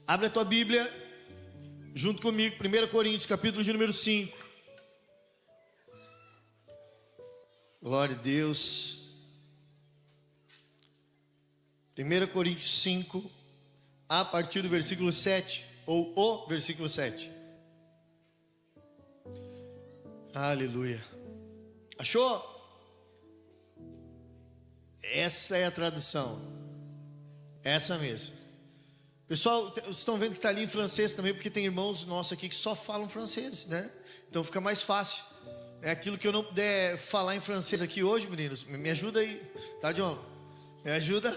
Abre a tua Bíblia junto comigo, 1 Coríntios, capítulo de número 5. Glória a Deus. 1 Coríntios 5, a partir do versículo 7, ou o versículo 7. Aleluia. Achou? Essa é a tradução. Essa mesmo. Pessoal, vocês estão vendo que está ali em francês também, porque tem irmãos nossos aqui que só falam francês, né? Então fica mais fácil. É aquilo que eu não puder falar em francês aqui hoje, meninos, me ajuda aí, tá, John? Me ajuda.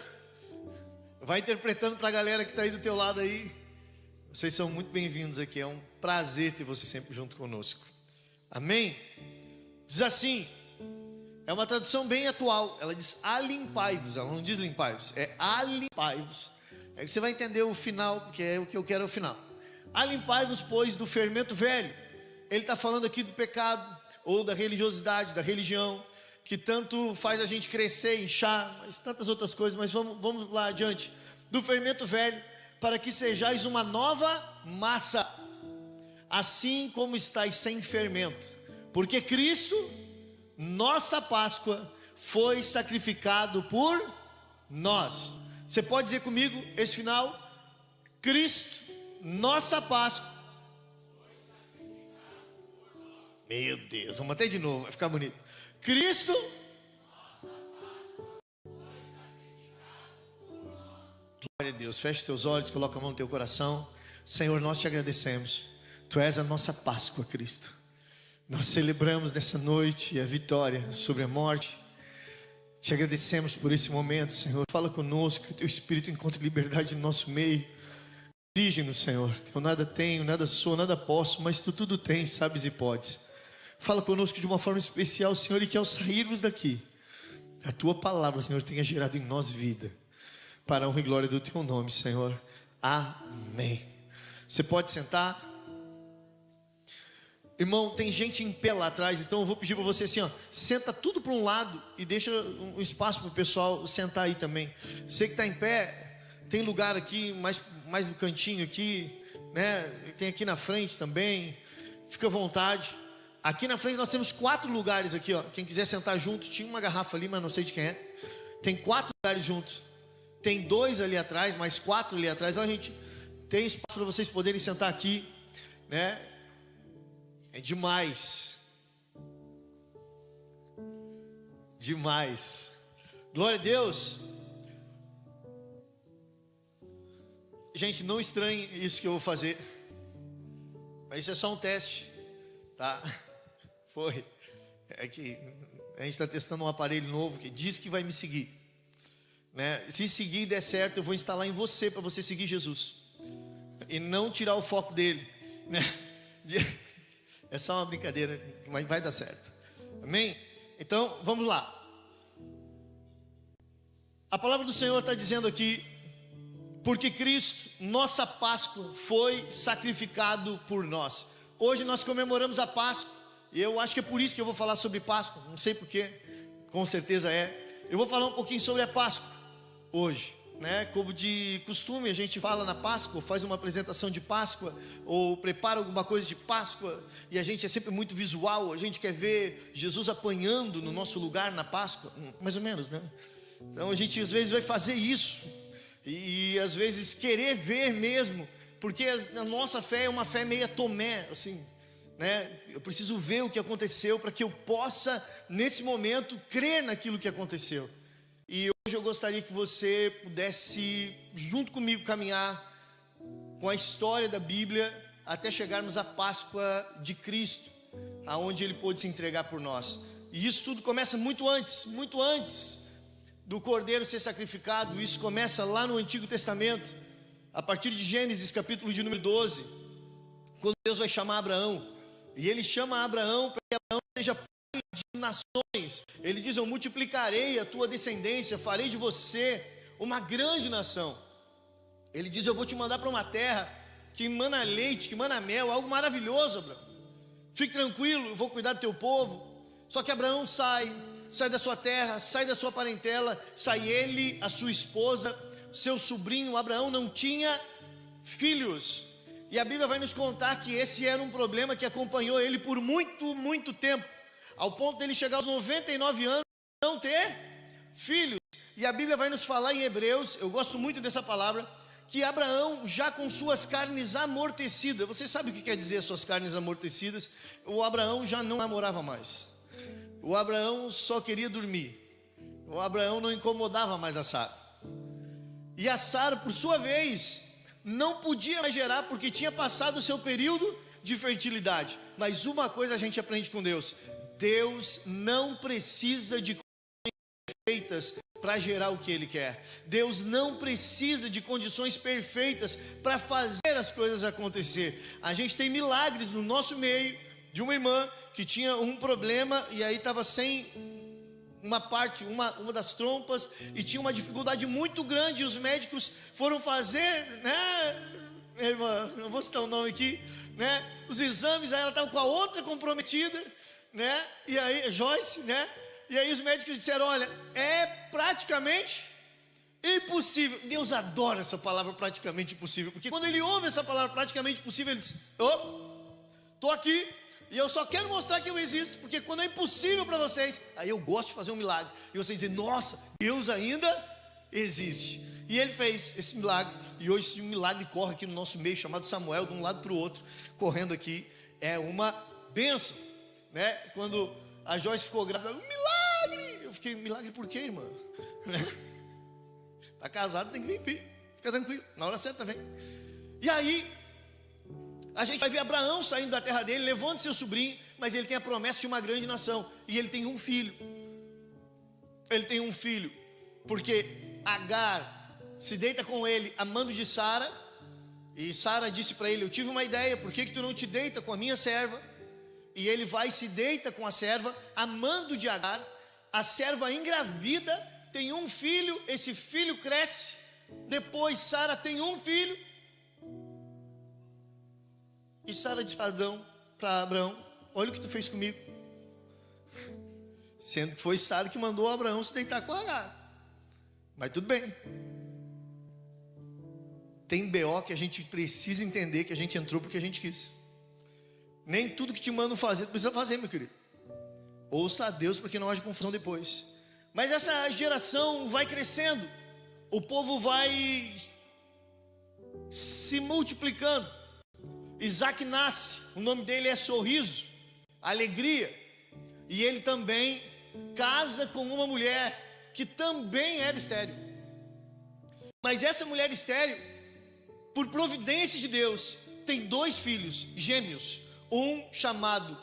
Vai interpretando para a galera que está aí do teu lado aí. Vocês são muito bem-vindos aqui. É um prazer ter você sempre junto conosco. Amém? Diz assim. É uma tradução bem atual. Ela diz alimpai-vos. Ela não diz limpai-vos, é alimpai-vos. Aí você vai entender o final, porque é o que eu quero o final. Alimpai-vos, pois, do fermento velho. Ele está falando aqui do pecado, ou da religiosidade, da religião, que tanto faz a gente crescer, inchar, mas tantas outras coisas. Mas vamos lá adiante. Do fermento velho, para que sejais uma nova massa, assim como estáis sem fermento. Porque Cristo, nossa Páscoa, foi sacrificado por nós. Você pode dizer comigo esse final? Cristo, nossa Páscoa. Meu Deus, vamos até de novo, vai ficar bonito. Cristo, glória a Deus. Feche teus olhos, coloca a mão no teu coração. Senhor, nós te agradecemos. Tu és a nossa Páscoa, Cristo. Nós celebramos nessa noite a vitória sobre a morte. Te agradecemos por esse momento, Senhor. Fala conosco, que o teu Espírito encontre liberdade no nosso meio. Dirige-nos, Senhor. Eu nada tenho, nada sou, nada posso, mas tu tudo tens, sabes e podes. Fala conosco de uma forma especial, Senhor, e que ao sairmos daqui, a tua palavra, Senhor, tenha gerado em nós vida, para a honra e glória do teu nome, Senhor. Amém. Você pode sentar. Irmão, tem gente em pé lá atrás, então eu vou pedir para você assim, ó, senta tudo para um lado e deixa um espaço para o pessoal sentar aí também. Você que está em pé, tem lugar aqui, mais no cantinho aqui, né? Tem aqui na frente também, fica à vontade. Aqui na frente nós temos 4 lugares aqui, ó. Quem quiser sentar junto, tinha uma garrafa ali, mas não sei de quem é. Tem 4 lugares juntos. Tem 2 ali atrás, mais 4 ali atrás. Então a gente tem espaço para vocês poderem sentar aqui, né? É demais. Demais. Glória a Deus. Gente, não estranhe isso que eu vou fazer, mas isso é só um teste, tá? Foi. É que a gente está testando um aparelho novo que diz que vai me seguir, né? Se seguir e der certo, eu vou instalar em você, para você seguir Jesus e não tirar o foco dele, né? É só uma brincadeira, mas vai dar certo. Amém? Então, vamos lá. A palavra do Senhor está dizendo aqui: porque Cristo, nossa Páscoa, foi sacrificado por nós. Hoje nós comemoramos a Páscoa. E eu acho que é por isso que eu vou falar sobre Páscoa. Não sei porquê, com certeza é. Eu vou falar um pouquinho sobre a Páscoa hoje, né? Como de costume, a gente fala na Páscoa, faz uma apresentação de Páscoa, ou prepara alguma coisa de Páscoa, e a gente é sempre muito visual. A gente quer ver Jesus apanhando no nosso lugar na Páscoa, mais ou menos, né? Então a gente às vezes vai fazer isso, e às vezes querer ver mesmo, porque a nossa fé é uma fé meia Tomé, assim, né? Eu preciso ver o que aconteceu para que eu possa, nesse momento, crer naquilo que aconteceu. E hoje eu gostaria que você pudesse, junto comigo, caminhar com a história da Bíblia até chegarmos à Páscoa de Cristo, aonde Ele pôde se entregar por nós. E isso tudo começa muito antes do Cordeiro ser sacrificado. Isso começa lá no Antigo Testamento, a partir de Gênesis, capítulo de número 12, quando Deus vai chamar Abraão. E Ele chama Abraão para que Abraão seja pai de nações. Ele diz: eu multiplicarei a tua descendência, farei de você uma grande nação. Ele diz: eu vou te mandar para uma terra que mana leite, que mana mel, algo maravilhoso, Abraão. Fique tranquilo, eu vou cuidar do teu povo. Só que Abraão sai da sua terra, sai da sua parentela, sai ele, a sua esposa, seu sobrinho. Abraão não tinha filhos. E a Bíblia vai nos contar que esse era um problema que acompanhou ele por muito, muito tempo, ao ponto dele chegar aos 99 anos e não ter filhos. E a Bíblia vai nos falar em Hebreus, eu gosto muito dessa palavra, que Abraão, já com suas carnes amortecidas, você sabe o que quer dizer suas carnes amortecidas? O Abraão já não namorava mais, o Abraão só queria dormir, o Abraão não incomodava mais a Sara. E a Sara, por sua vez, não podia mais gerar, porque tinha passado o seu período de fertilidade. Mas uma coisa a gente aprende com Deus: Deus não precisa de condições perfeitas para gerar o que Ele quer. Deus não precisa de condições perfeitas para fazer as coisas acontecer. A gente tem milagres no nosso meio, de uma irmã que tinha um problema e aí estava sem uma parte, uma das trompas, e tinha uma dificuldade muito grande, e os médicos foram fazer, né, irmã, não vou citar o nome aqui, né, os exames, aí ela estava com a outra comprometida, né, e aí, Joyce, né, e aí os médicos disseram: olha, é praticamente impossível. Deus adora essa palavra praticamente impossível, porque quando Ele ouve essa palavra praticamente impossível, Ele diz: estou aqui, e eu só quero mostrar que eu existo, porque quando é impossível para vocês, aí eu gosto de fazer um milagre, e vocês dizem: nossa, Deus ainda existe. E Ele fez esse milagre, e hoje esse milagre corre aqui no nosso meio, chamado Samuel, de um lado para o outro, correndo aqui, é uma bênção, né? Quando a Joyce ficou grávida, um milagre, eu fiquei: milagre por quê, irmã? Está casado, tem que vir filho, fica tranquilo, na hora certa vem. E aí a gente vai ver Abraão saindo da terra dele, levando seu sobrinho, mas ele tem a promessa de uma grande nação, e ele tem um filho. Ele tem um filho, porque Agar se deita com ele, amando de Sara, e Sara disse para ele: eu tive uma ideia, por que tu não te deita com a minha serva? E ele vai e se deita com a serva, amando de Agar. A serva engravida, tem um filho, esse filho cresce, depois Sara tem um filho, e Sara diz para Abraão: olha o que tu fez comigo. Sendo que foi Sara que mandou Abraão se deitar com Agar. Mas tudo bem. Tem BO que a gente precisa entender, que a gente entrou porque a gente quis. Nem tudo que te mandam fazer, tu precisa fazer, meu querido. Ouça a Deus para que não haja confusão depois. Mas essa geração vai crescendo, o povo vai se multiplicando. Isaac nasce, o nome dele é Sorriso, Alegria, e ele também casa com uma mulher que também era estéril. Mas essa mulher estéril, por providência de Deus, tem dois filhos gêmeos, um chamado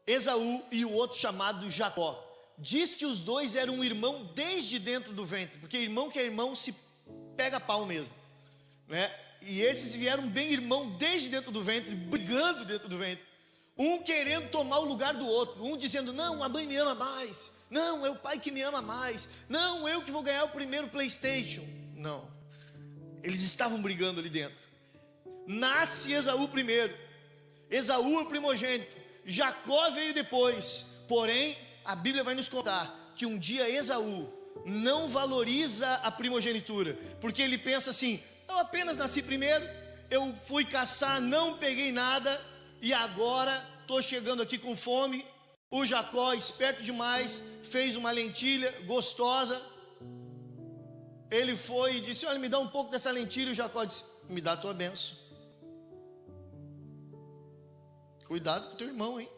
Esaú e o outro chamado Jacó. Diz que os dois eram um irmão desde dentro do ventre, porque irmão que é irmão se pega pau mesmo, né? E esses vieram bem irmão desde dentro do ventre, brigando dentro do ventre, um querendo tomar o lugar do outro, um dizendo: não, a mãe me ama mais, não, é o pai que me ama mais, não, eu que vou ganhar o primeiro PlayStation. Não, eles estavam brigando ali dentro. Nasce Esaú primeiro, Esaú é o primogênito, Jacó veio depois. Porém, a Bíblia vai nos contar que um dia Esaú não valoriza a primogenitura, porque ele pensa assim: eu apenas nasci primeiro, eu fui caçar, não peguei nada, e agora estou chegando aqui com fome. O Jacó, esperto demais, fez uma lentilha gostosa. Ele foi e disse: olha, me dá um pouco dessa lentilha. O Jacó disse: me dá a tua bênção. Cuidado com o teu irmão, hein?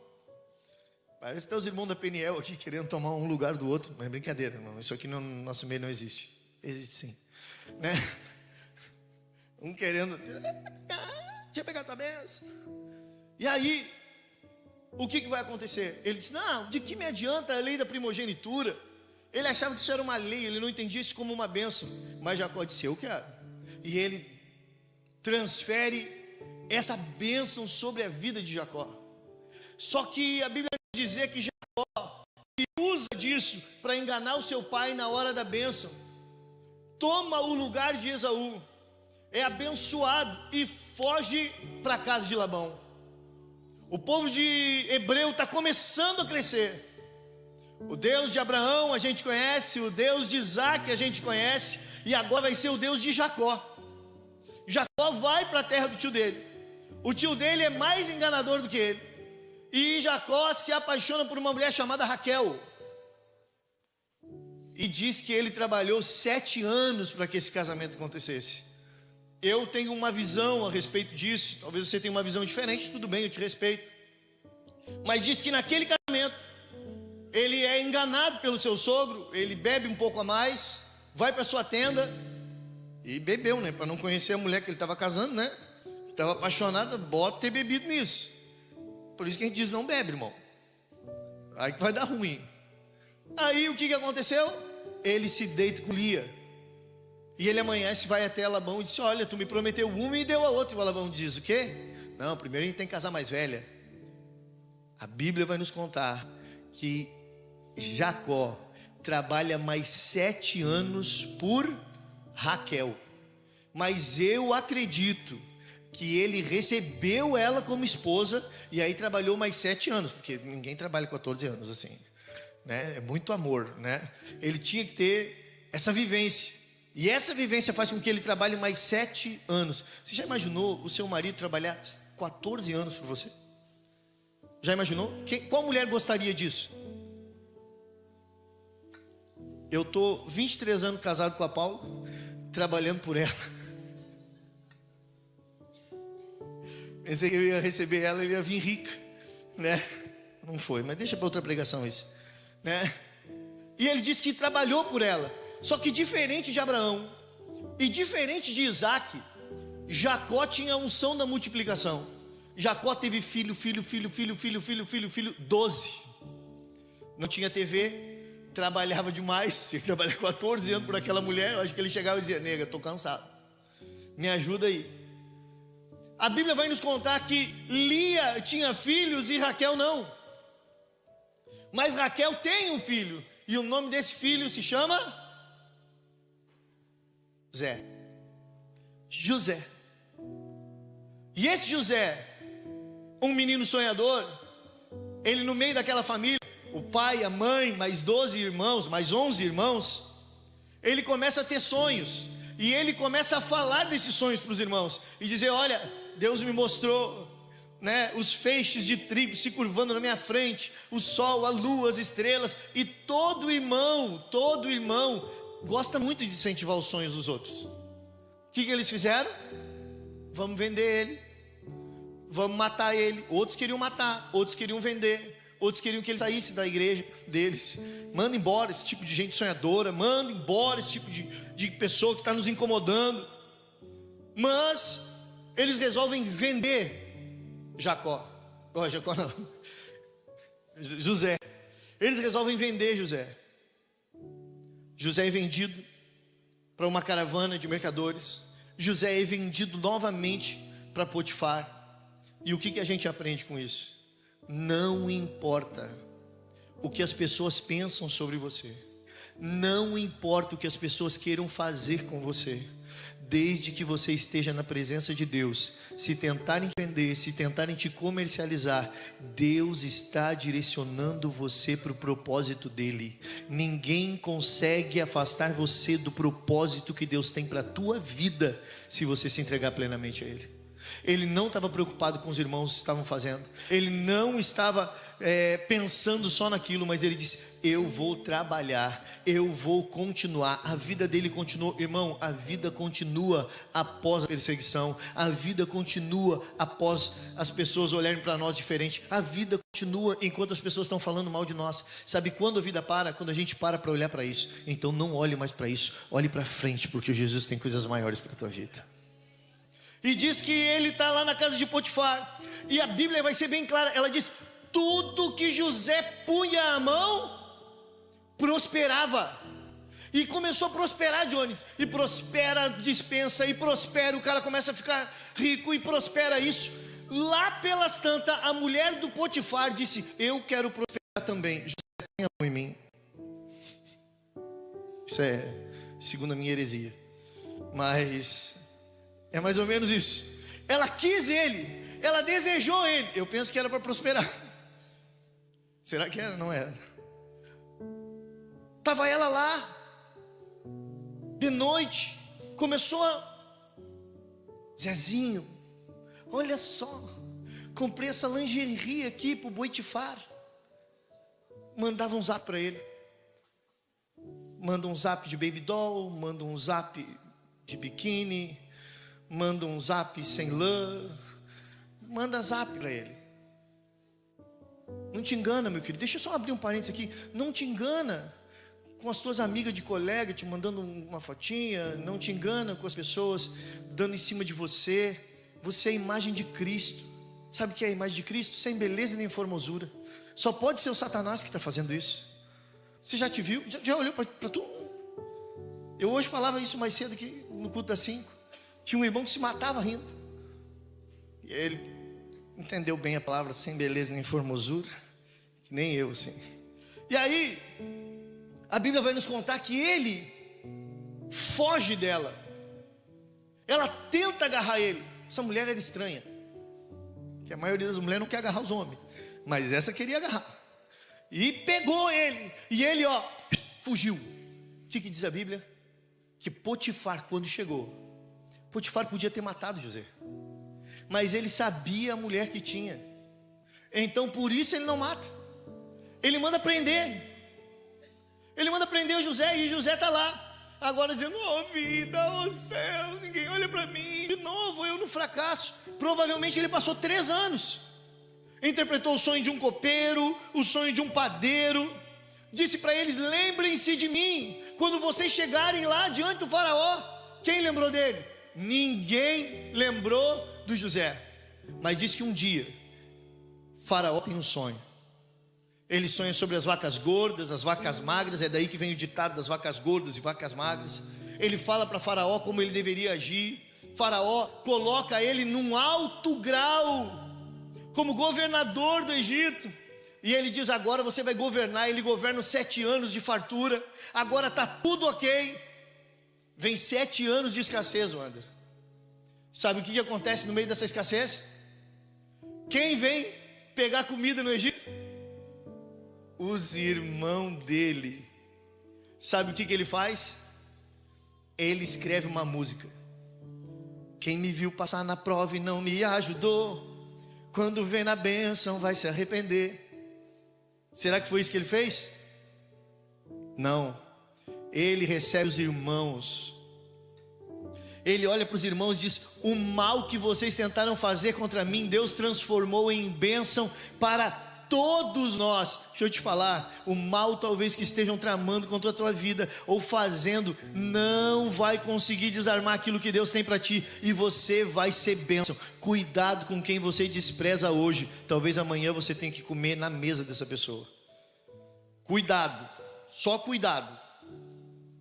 Parece que tem os irmãos da Peniel aqui querendo tomar um lugar do outro. Mas é brincadeira, irmão. Isso aqui no nosso meio não existe. Existe sim, né? Um querendo: deixa eu pegar a tua bênção. E aí, o que vai acontecer? Ele disse: não, de que me adianta a lei da primogenitura? Ele achava que isso era uma lei, ele não entendia isso como uma bênção. Mas Jacó disse: eu quero. E ele transfere essa bênção sobre a vida de Jacó. Só que a Bíblia vai dizer que Jacó usa disso para enganar o seu pai na hora da bênção. Toma o lugar de Esaú, é abençoado e foge para a casa de Labão. O povo de Hebreu está começando a crescer. O Deus de Abraão a gente conhece, o Deus de Isaac a gente conhece, e agora vai ser o Deus de Jacó. Jacó vai para a terra do tio dele. O tio dele é mais enganador do que ele. E Jacó se apaixona por uma mulher chamada Raquel. E diz que ele trabalhou 7 anos para que esse casamento acontecesse. Eu tenho uma visão a respeito disso. Talvez você tenha uma visão diferente, tudo bem, eu te respeito. Mas diz que naquele casamento ele é enganado pelo seu sogro. Ele bebe um pouco a mais, vai para sua tenda e bebeu, né? Para não conhecer a mulher que ele estava casando, né? Estava apaixonado, bota ter bebido nisso. Por isso que a gente diz, não bebe, irmão. Aí que vai dar ruim. Aí o que aconteceu? Ele se deita com Lia. E ele amanhece, vai até Labão e diz: olha, tu me prometeu uma e deu a outra. E o Labão diz: o quê? Não, primeiro a gente tem que casar mais velha. A Bíblia vai nos contar que Jacó trabalha mais 7 anos por Raquel. Mas eu acredito que ele recebeu ela como esposa e aí trabalhou mais 7 anos, porque ninguém trabalha 14 anos assim, né? É muito amor, né? Ele tinha que ter essa vivência, e essa vivência faz com que ele trabalhe mais 7 anos. Você já imaginou o seu marido trabalhar 14 anos por você? Já imaginou? Qual mulher gostaria disso? Eu tô 23 anos casado com a Paula, trabalhando por ela. Pensei que eu ia receber ela e ia vir rica, né? Não foi, mas deixa para outra pregação isso, né? E ele disse que trabalhou por ela. Só que diferente de Abraão e diferente de Isaac, Jacó tinha a unção da multiplicação. Jacó teve filho, 12. Não tinha TV, trabalhava demais, tinha que trabalhar 14 anos por aquela mulher. Eu acho que ele chegava e dizia: nega, estou cansado, me ajuda aí. A Bíblia vai nos contar que Lia tinha filhos e Raquel não. Mas Raquel tem um filho, e o nome desse filho se chama José. E esse José, um menino sonhador, ele no meio daquela família, o pai, a mãe, mais 12 irmãos, mais 11 irmãos, ele começa a ter sonhos. E ele começa a falar desses sonhos para os irmãos e dizer: olha, Deus me mostrou, né, os feixes de trigo se curvando na minha frente, o sol, a lua, as estrelas. E todo irmão gosta muito de incentivar os sonhos dos outros. O que eles fizeram? Vamos vender ele, vamos matar ele. Outros queriam matar, outros queriam vender, outros queriam que ele saísse da igreja deles. Manda embora esse tipo de gente sonhadora, manda embora esse tipo de pessoa que está nos incomodando. Mas eles resolvem vender Jacó não, José. Eles resolvem vender José. José é vendido para uma caravana de mercadores. José é vendido novamente para Potifar. E o que a gente aprende com isso? Não importa o que as pessoas pensam sobre você, não importa o que as pessoas queiram fazer com você, desde que você esteja na presença de Deus. Se tentarem vender, se tentarem te comercializar, Deus está direcionando você para o propósito dele. Ninguém consegue afastar você do propósito que Deus tem para a tua vida, se você se entregar plenamente a ele. Ele não estava preocupado com os irmãos que estavam fazendo, ele não estava pensando só naquilo, mas ele disse: eu vou trabalhar, eu vou continuar. A vida dele continuou, irmão. A vida continua após a perseguição, a vida continua após as pessoas olharem para nós diferente, a vida continua enquanto as pessoas estão falando mal de nós. Sabe quando a vida para? Quando a gente para olhar para isso. Então não olhe mais para isso, olhe para frente, porque Jesus tem coisas maiores para a tua vida. E diz que ele está lá na casa de Potifar, e a Bíblia vai ser bem clara. Ela diz: tudo que José punha a mão prosperava. E começou a prosperar, Jones. E prospera a dispensa, e prospera, o cara começa a ficar rico, e prospera isso. Lá pelas tantas, a mulher do Potifar disse: eu quero prosperar também. José, põe a mão em mim. Isso é segundo a minha heresia, mas é mais ou menos isso. Ela quis ele, ela desejou ele. Eu penso que era para prosperar. Será que era? Não era. Estava ela lá, de noite, começou Zezinho, olha só, comprei essa lingerie aqui pro Boitifar. Mandava um zap para ele. Manda um zap de baby doll, manda um zap de biquíni, manda um zap sem lã, manda zap para ele. Não te engana, meu querido. Deixa eu só abrir um parênteses aqui. Não te engana com as tuas amigas de colega te mandando uma fotinha. Não te engana com as pessoas dando em cima de você. Você é a imagem de Cristo. Sabe o que é a imagem de Cristo? Sem beleza nem formosura. Só pode ser o Satanás que está fazendo isso. Você já te viu? Já olhou para tu? Eu hoje falava isso mais cedo aqui no culto das 5. Tinha um irmão que se matava rindo. E ele entendeu bem a palavra sem beleza nem formosura. Que nem eu assim. E aí a Bíblia vai nos contar que ele foge dela. Ela tenta agarrar ele. Essa mulher era estranha, que a maioria das mulheres não quer agarrar os homens, mas essa queria agarrar. E pegou ele. E ele, fugiu. O que diz a Bíblia? Que Potifar, quando chegou, Potifar podia ter matado José, mas ele sabia a mulher que tinha. Então por isso ele não mata. Ele manda prender. Ele manda prender o José. E José está lá agora dizendo: vida, céu, ninguém olha para mim. De novo eu no fracasso. Provavelmente ele passou 3 anos. Interpretou o sonho de um copeiro, o sonho de um padeiro. Disse para eles: lembrem-se de mim quando vocês chegarem lá diante do faraó. Quem lembrou dele? Ninguém lembrou do José. Mas disse que um dia faraó tem um sonho. Ele sonha sobre as vacas gordas, as vacas magras. É daí que vem o ditado das vacas gordas e vacas magras. Ele fala para faraó como ele deveria agir. Faraó coloca ele num alto grau como governador do Egito. E ele diz: agora você vai governar. Ele governa 7 anos de fartura. Agora está tudo ok. Vem 7 anos de escassez, Wander. Sabe o que acontece no meio dessa escassez? Quem vem pegar comida no Egito? Os irmãos dele. Sabe o que ele faz? Ele escreve uma música. Quem me viu passar na prova e não me ajudou, quando vem na bênção vai se arrepender. Será que foi isso que ele fez? Não. Ele recebe os irmãos. Ele olha para os irmãos e diz: o mal que vocês tentaram fazer contra mim, Deus transformou em bênção para todos nós. Deixa eu te falar, o mal talvez que estejam tramando contra a tua vida ou fazendo, não vai conseguir desarmar aquilo que Deus tem para ti, e você vai ser bênção. Cuidado com quem você despreza hoje. Talvez amanhã você tenha que comer na mesa dessa pessoa. Cuidado, só cuidado.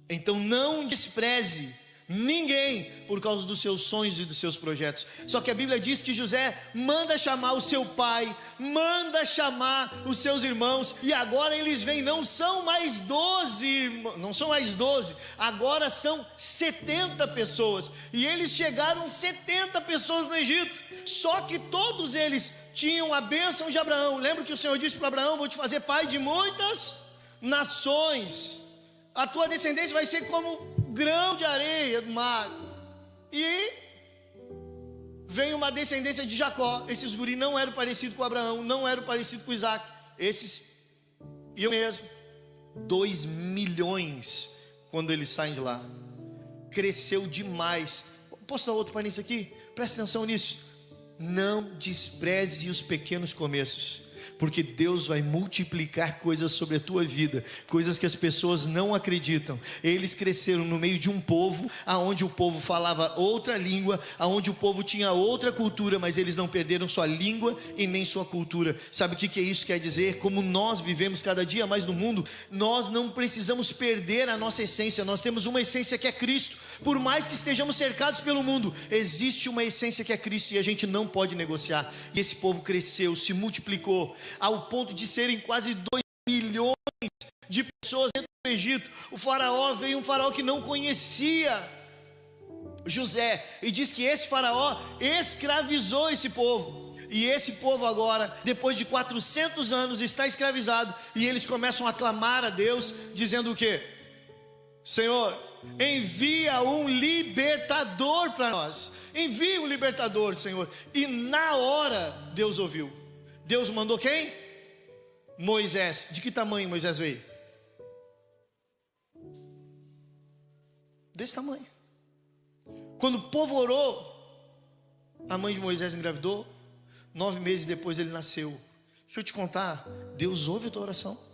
Então não despreze ninguém por causa dos seus sonhos e dos seus projetos. Só que a Bíblia diz que José manda chamar o seu pai, manda chamar os seus irmãos, e agora eles vêm. Não são mais 12, não são mais 12, agora são 70 pessoas. E eles chegaram 70 pessoas no Egito. Só que todos eles tinham a bênção de Abraão. Lembra que o Senhor disse para Abraão: vou te fazer pai de muitas nações. A tua descendência vai ser como grão de areia do mar. E vem uma descendência de Jacó. Esses guris não eram parecidos com Abraão, não eram parecidos com Isaac. Esses, eu mesmo, 2 milhões quando eles saem de lá. Cresceu demais. Posso dar outro parênteses aqui? Presta atenção nisso. Não despreze os pequenos começos, porque Deus vai multiplicar coisas sobre a tua vida, coisas que as pessoas não acreditam. Eles cresceram no meio de um povo, aonde o povo falava outra língua, aonde o povo tinha outra cultura, mas eles não perderam sua língua e nem sua cultura. Sabe o que isso quer dizer? Como nós vivemos cada dia mais no mundo, nós não precisamos perder a nossa essência. Nós temos uma essência que é Cristo. Por mais que estejamos cercados pelo mundo, existe uma essência que é Cristo, e a gente não pode negociar. E esse povo cresceu, se multiplicou, ao ponto de serem quase 2 milhões de pessoas dentro do Egito. O faraó, veio um faraó que não conhecia José, e diz que esse faraó escravizou esse povo. E esse povo agora, depois de 400 anos, está escravizado. E eles começam a clamar a Deus, dizendo o quê? Senhor, envia um libertador para nós. Envia um libertador, Senhor. E na hora Deus ouviu. Deus mandou quem? Moisés. De que tamanho Moisés veio? Desse tamanho. Quando o povo orou, a mãe de Moisés engravidou. 9 meses depois ele nasceu. Deixa eu te contar, Deus ouve a tua oração.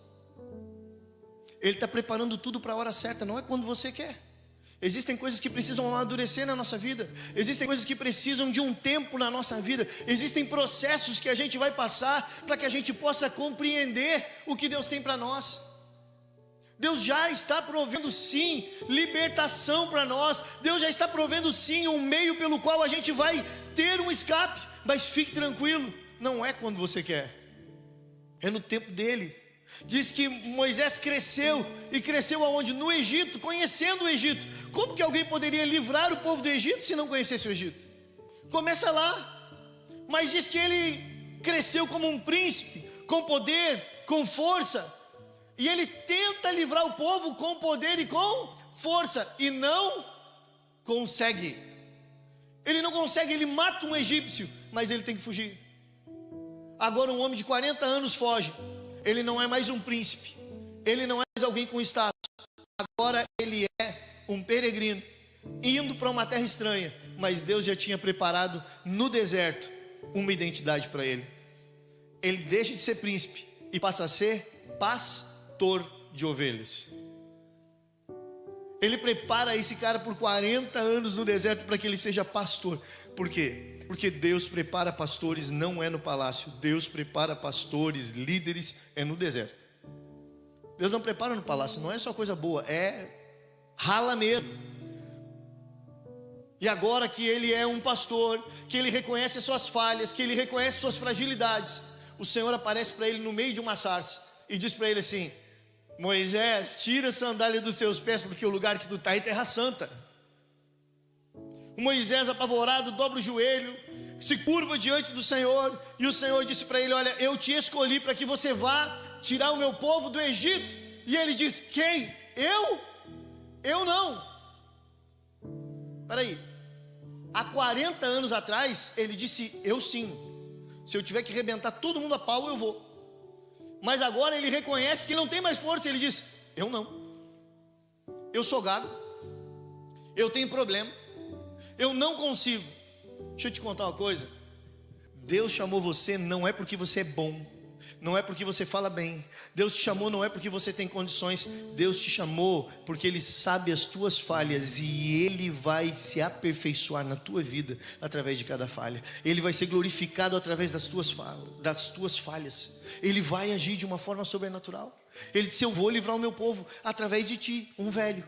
Ele está preparando tudo para a hora certa, não é quando você quer. Existem coisas que precisam amadurecer na nossa vida. Existem coisas que precisam de um tempo na nossa vida. Existem processos que a gente vai passar para que a gente possa compreender o que Deus tem para nós. Deus já está provendo sim libertação para nós. Deus já está provendo sim um meio pelo qual a gente vai ter um escape. Mas fique tranquilo, não é quando você quer, é no tempo dele. Diz que Moisés cresceu, e cresceu aonde? No Egito, conhecendo o Egito. Como que alguém poderia livrar o povo do Egito se não conhecesse o Egito? Começa lá. Mas diz que ele cresceu como um príncipe, com poder, com força. E ele tenta livrar o povo com poder e com força, e não consegue. Ele não consegue, ele mata um egípcio, mas ele tem que fugir. Agora um homem de 40 anos foge. Ele não é mais um príncipe, ele não é mais alguém com status. Agora ele é um peregrino, indo para uma terra estranha. Mas Deus já tinha preparado no deserto uma identidade para ele. Ele deixa de ser príncipe e passa a ser pastor de ovelhas. Ele prepara esse cara por 40 anos no deserto para que ele seja pastor. Por quê? Porque Deus prepara pastores, não é no palácio. Deus prepara pastores, líderes, é no deserto. Deus não prepara no palácio, não é só coisa boa, é rala mesmo. E agora que ele é um pastor, que ele reconhece as suas falhas, que ele reconhece suas fragilidades, o Senhor aparece para ele no meio de uma sarça e diz para ele assim: Moisés, tira a sandália dos teus pés, porque o lugar que tu está é terra santa. O Moisés, apavorado, dobra o joelho, se curva diante do Senhor, e o Senhor disse para ele: olha, eu te escolhi para que você vá tirar o meu povo do Egito. E ele diz: quem? Eu? Eu não. Espera aí, há 40 anos atrás ele disse: eu sim, se eu tiver que arrebentar todo mundo a pau eu vou. Mas agora ele reconhece que não tem mais força. Ele diz: eu não, eu sou gago, eu tenho problema, eu não consigo. Deixa eu te contar uma coisa. Deus chamou você não é porque você é bom, não é porque você fala bem. Deus te chamou não é porque você tem condições. Deus te chamou porque Ele sabe as tuas falhas, e Ele vai se aperfeiçoar na tua vida através de cada falha. Ele vai ser glorificado através das tuas falhas. Ele vai agir de uma forma sobrenatural. Ele disse: eu vou livrar o meu povo através de ti, um velho.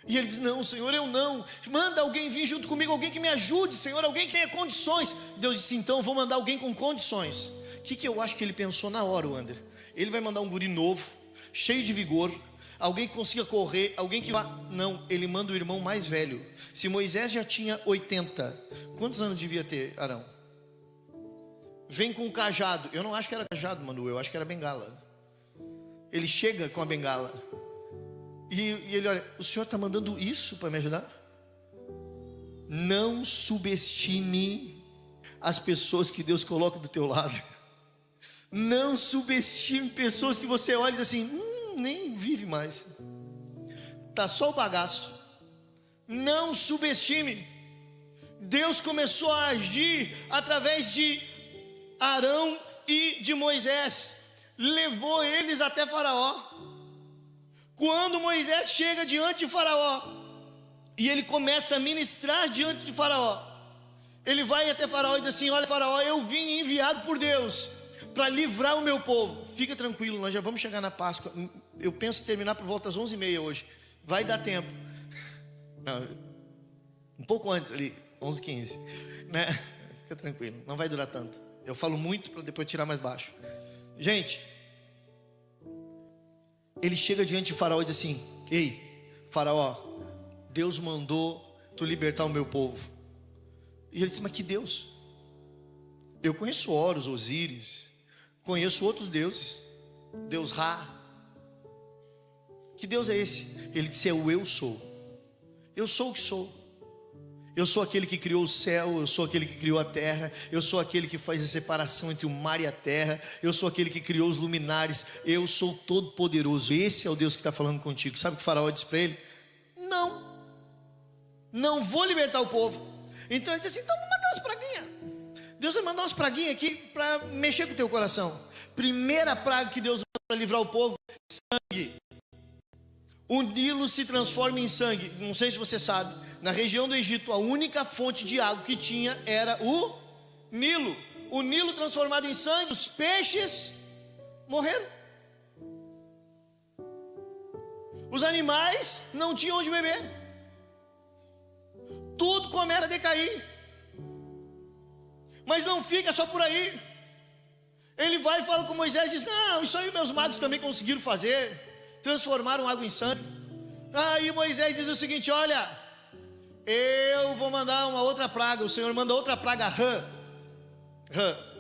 E ele diz: não, Senhor, eu não. Manda alguém vir junto comigo, alguém que me ajude, Senhor, alguém que tenha condições. Deus disse: então eu vou mandar alguém com condições. O que eu acho que ele pensou na hora, Wander? Ele vai mandar um guri novo, cheio de vigor, alguém que consiga correr, alguém que vá. Não, ele manda o irmão mais velho. Se Moisés já tinha 80, quantos anos devia ter Arão? Vem com um cajado. Eu não acho que era cajado, Manu, eu acho que era bengala. Ele chega com a bengala. E ele olha: o Senhor está mandando isso para me ajudar? Não subestime as pessoas que Deus coloca do teu lado. Não subestime pessoas que você olha e diz assim: nem vive mais, tá só o bagaço. Não subestime. Deus começou a agir através de Arão e de Moisés. Levou eles até Faraó. Quando Moisés chega diante de Faraó e ele começa a ministrar diante de Faraó, ele vai até Faraó e diz assim: olha, Faraó, eu vim enviado por Deus para livrar o meu povo. Fica tranquilo, nós já vamos chegar na Páscoa. Eu penso terminar por volta às 11h30 hoje. Vai dar tempo. Não, um pouco antes ali, 11h15, né? Fica tranquilo, não vai durar tanto. Eu falo muito para depois tirar mais baixo. Gente, ele chega diante de Faraó e diz assim: ei, Faraó, Deus mandou tu libertar o meu povo. E ele disse: mas que Deus? Eu conheço Horus, Osíris, conheço outros deuses, Deus Ra. Que Deus é esse? Ele disse: é o eu sou. Eu sou o que sou. Eu sou aquele que criou o céu, eu sou aquele que criou a terra, eu sou aquele que faz a separação entre o mar e a terra, eu sou aquele que criou os luminares, eu sou todo poderoso. Esse é o Deus que está falando contigo. Sabe o que o faraó disse para ele? Não vou libertar o povo. Então ele disse assim: então vou mandar umas praguinhas. Deus vai mandar umas praguinhas aqui para mexer com o teu coração. Primeira praga que Deus manda para livrar o povo: sangue. O Nilo se transforma em sangue. Não sei se você sabe, na região do Egito, a única fonte de água que tinha era o Nilo. O Nilo transformado em sangue, os peixes morreram. Os animais não tinham onde beber. Tudo começa a decair. Mas não fica só por aí. Ele vai e fala com Moisés e diz: não, isso aí meus magos também conseguiram fazer. Transformaram água em sangue. Aí Moisés diz o seguinte: olha, eu vou mandar uma outra praga. O Senhor manda outra praga, rã.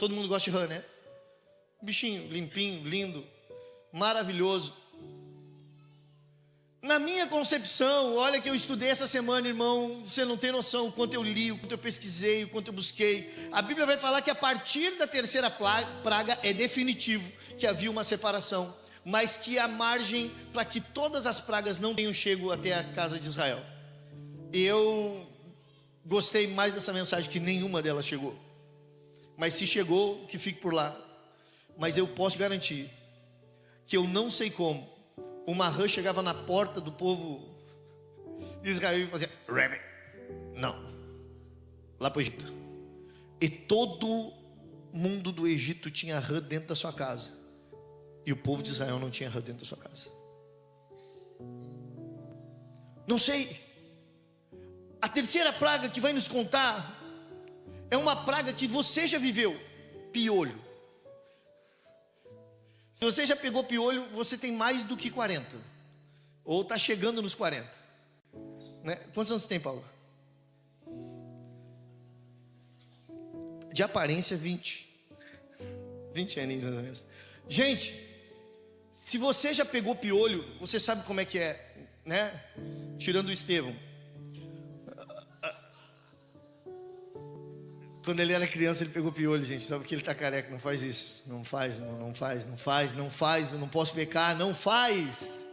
Todo mundo gosta de rã, né? Bichinho limpinho, lindo, maravilhoso. Na minha concepção, olha que eu estudei essa semana, irmão, você não tem noção o quanto eu li, o quanto eu pesquisei, o quanto eu busquei. A Bíblia vai falar que a partir da terceira praga é definitivo que havia uma separação, mas que a margem para que todas as pragas não tenham chego até a casa de Israel. Eu gostei mais dessa mensagem, que nenhuma delas chegou. Mas se chegou, que fique por lá. Mas eu posso garantir que eu não sei como uma rã chegava na porta do povo de Israel e fazia Rebbe. Não, lá para o Egito. E todo mundo do Egito tinha rã dentro da sua casa, e o povo de Israel não tinha rã dentro da sua casa. Não sei. A terceira praga que vai nos contar é uma praga que você já viveu: piolho. Se você já pegou piolho, você tem mais do que 40, ou está chegando nos 40, né? Quantos anos você tem, Paulo? De aparência 20 aninhos mais ou menos. Gente, se você já pegou piolho, você sabe como é que é, né? Tirando o Estevão, quando ele era criança, ele pegou piolho, gente. Sabe que ele está careca? Não faz isso. Não faz, não faz. Eu não posso pecar, não faz.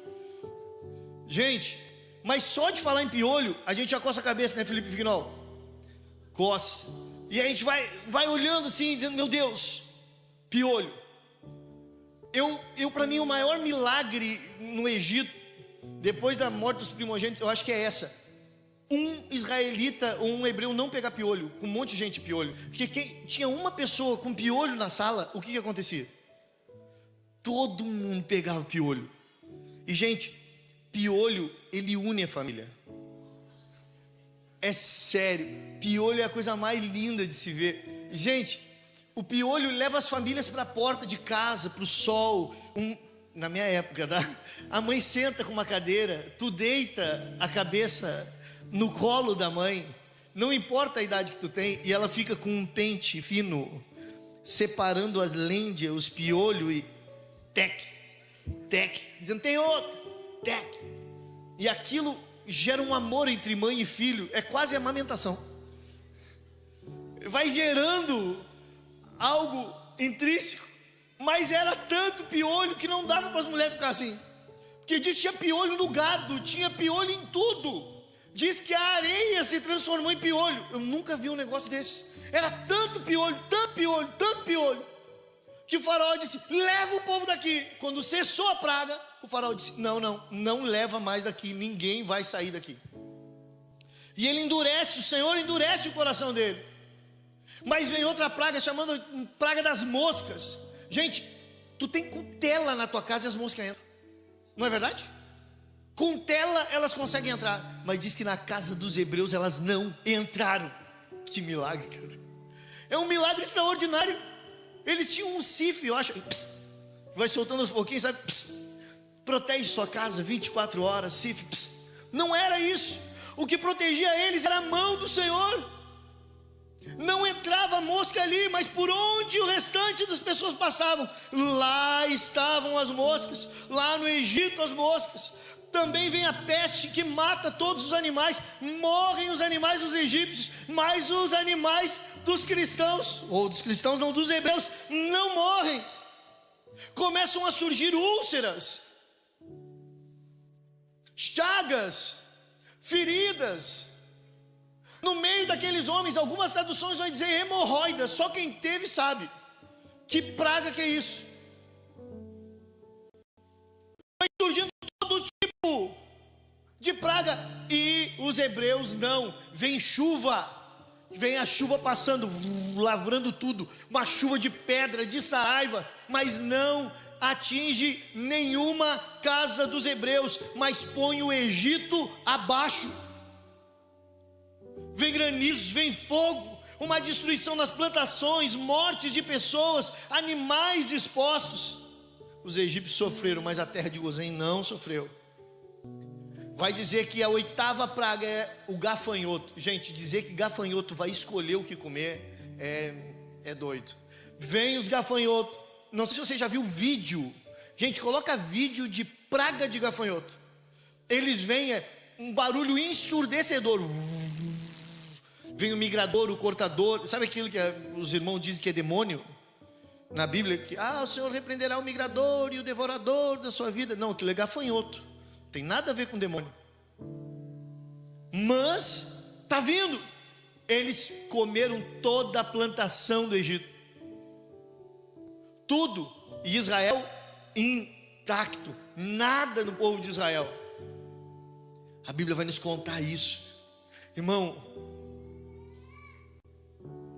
Gente, mas só de falar em piolho, a gente já coça a cabeça, né, Felipe Vignol? Coça. E a gente vai olhando assim, dizendo: meu Deus, piolho. Para mim, o maior milagre no Egito, depois da morte dos primogênitos, eu acho que é essa: um israelita ou um hebreu não pegar piolho, com um monte de gente piolho. Porque tinha uma pessoa com piolho na sala, o que acontecia? Todo mundo pegava piolho. E gente, piolho, ele une a família. É sério, piolho é a coisa mais linda de se ver. Gente, o piolho leva as famílias para a porta de casa, para o sol. Na minha época, tá? A mãe senta com uma cadeira, tu deita a cabeça no colo da mãe, não importa a idade que tu tem, e ela fica com um pente fino, separando as lêndias, os piolhos, e tec, dizendo: tem outro, tec. E aquilo gera um amor entre mãe e filho, é quase amamentação. Vai gerando algo intrínseco, mas era tanto piolho que não dava para as mulheres ficar assim, porque diz que tinha piolho no gado, tinha piolho em tudo. Diz que a areia se transformou em piolho. Eu nunca vi um negócio desse. Era tanto piolho, que o faraó disse: leva o povo daqui. Quando cessou a praga, o faraó disse: não leva mais daqui, ninguém vai sair daqui. E ele endurece, o Senhor endurece o coração dele. Mas vem outra praga, chamando praga das moscas. Gente, tu tem cutela na tua casa e as moscas entram, não é verdade? Com tela elas conseguem entrar, mas diz que na casa dos hebreus elas não entraram. Que milagre, cara. É um milagre extraordinário. Eles tinham um cif, eu acho, vai soltando aos pouquinhos, sabe? Protege sua casa 24 horas, cif. Não era isso. O que protegia eles era a mão do Senhor. Não entrava mosca ali, mas por onde o restante das pessoas passavam, lá estavam as moscas. Lá no Egito as moscas. Também vem a peste que mata todos os animais. Morrem os animais dos egípcios, mas os animais dos cristãos, ou dos cristãos não, dos hebreus, não morrem. Começam a surgir úlceras, chagas, feridas. No meio daqueles homens, algumas traduções vão dizer hemorroidas. Só quem teve sabe. Que praga que é isso? Vai surgindo todo tipo de praga. E os hebreus não. Vem chuva. Vem a chuva passando, lavrando tudo. Uma chuva de pedra, de saraiva. Mas não atinge nenhuma casa dos hebreus. Mas põe o Egito abaixo. Vem granizos, vem fogo, uma destruição nas plantações, mortes de pessoas, animais expostos. Os egípcios sofreram, mas a terra de Gozém não sofreu. Vai dizer que a 8ª praga é o gafanhoto. Gente, dizer que gafanhoto vai escolher o que comer é doido. Vem os gafanhotos. Não sei se você já viu vídeo. Gente, coloca vídeo de praga de gafanhoto. Eles vêm, um barulho ensurdecedor. Vem o migrador, o cortador. Sabe aquilo que os irmãos dizem que é demônio? Na Bíblia, que o Senhor repreenderá o migrador e o devorador da sua vida. Não, aquilo é gafanhoto. Tem nada a ver com demônio. Mas está vindo. Eles comeram toda a plantação do Egito. Tudo. E Israel intacto. Nada no povo de Israel. A Bíblia vai nos contar isso. Irmão,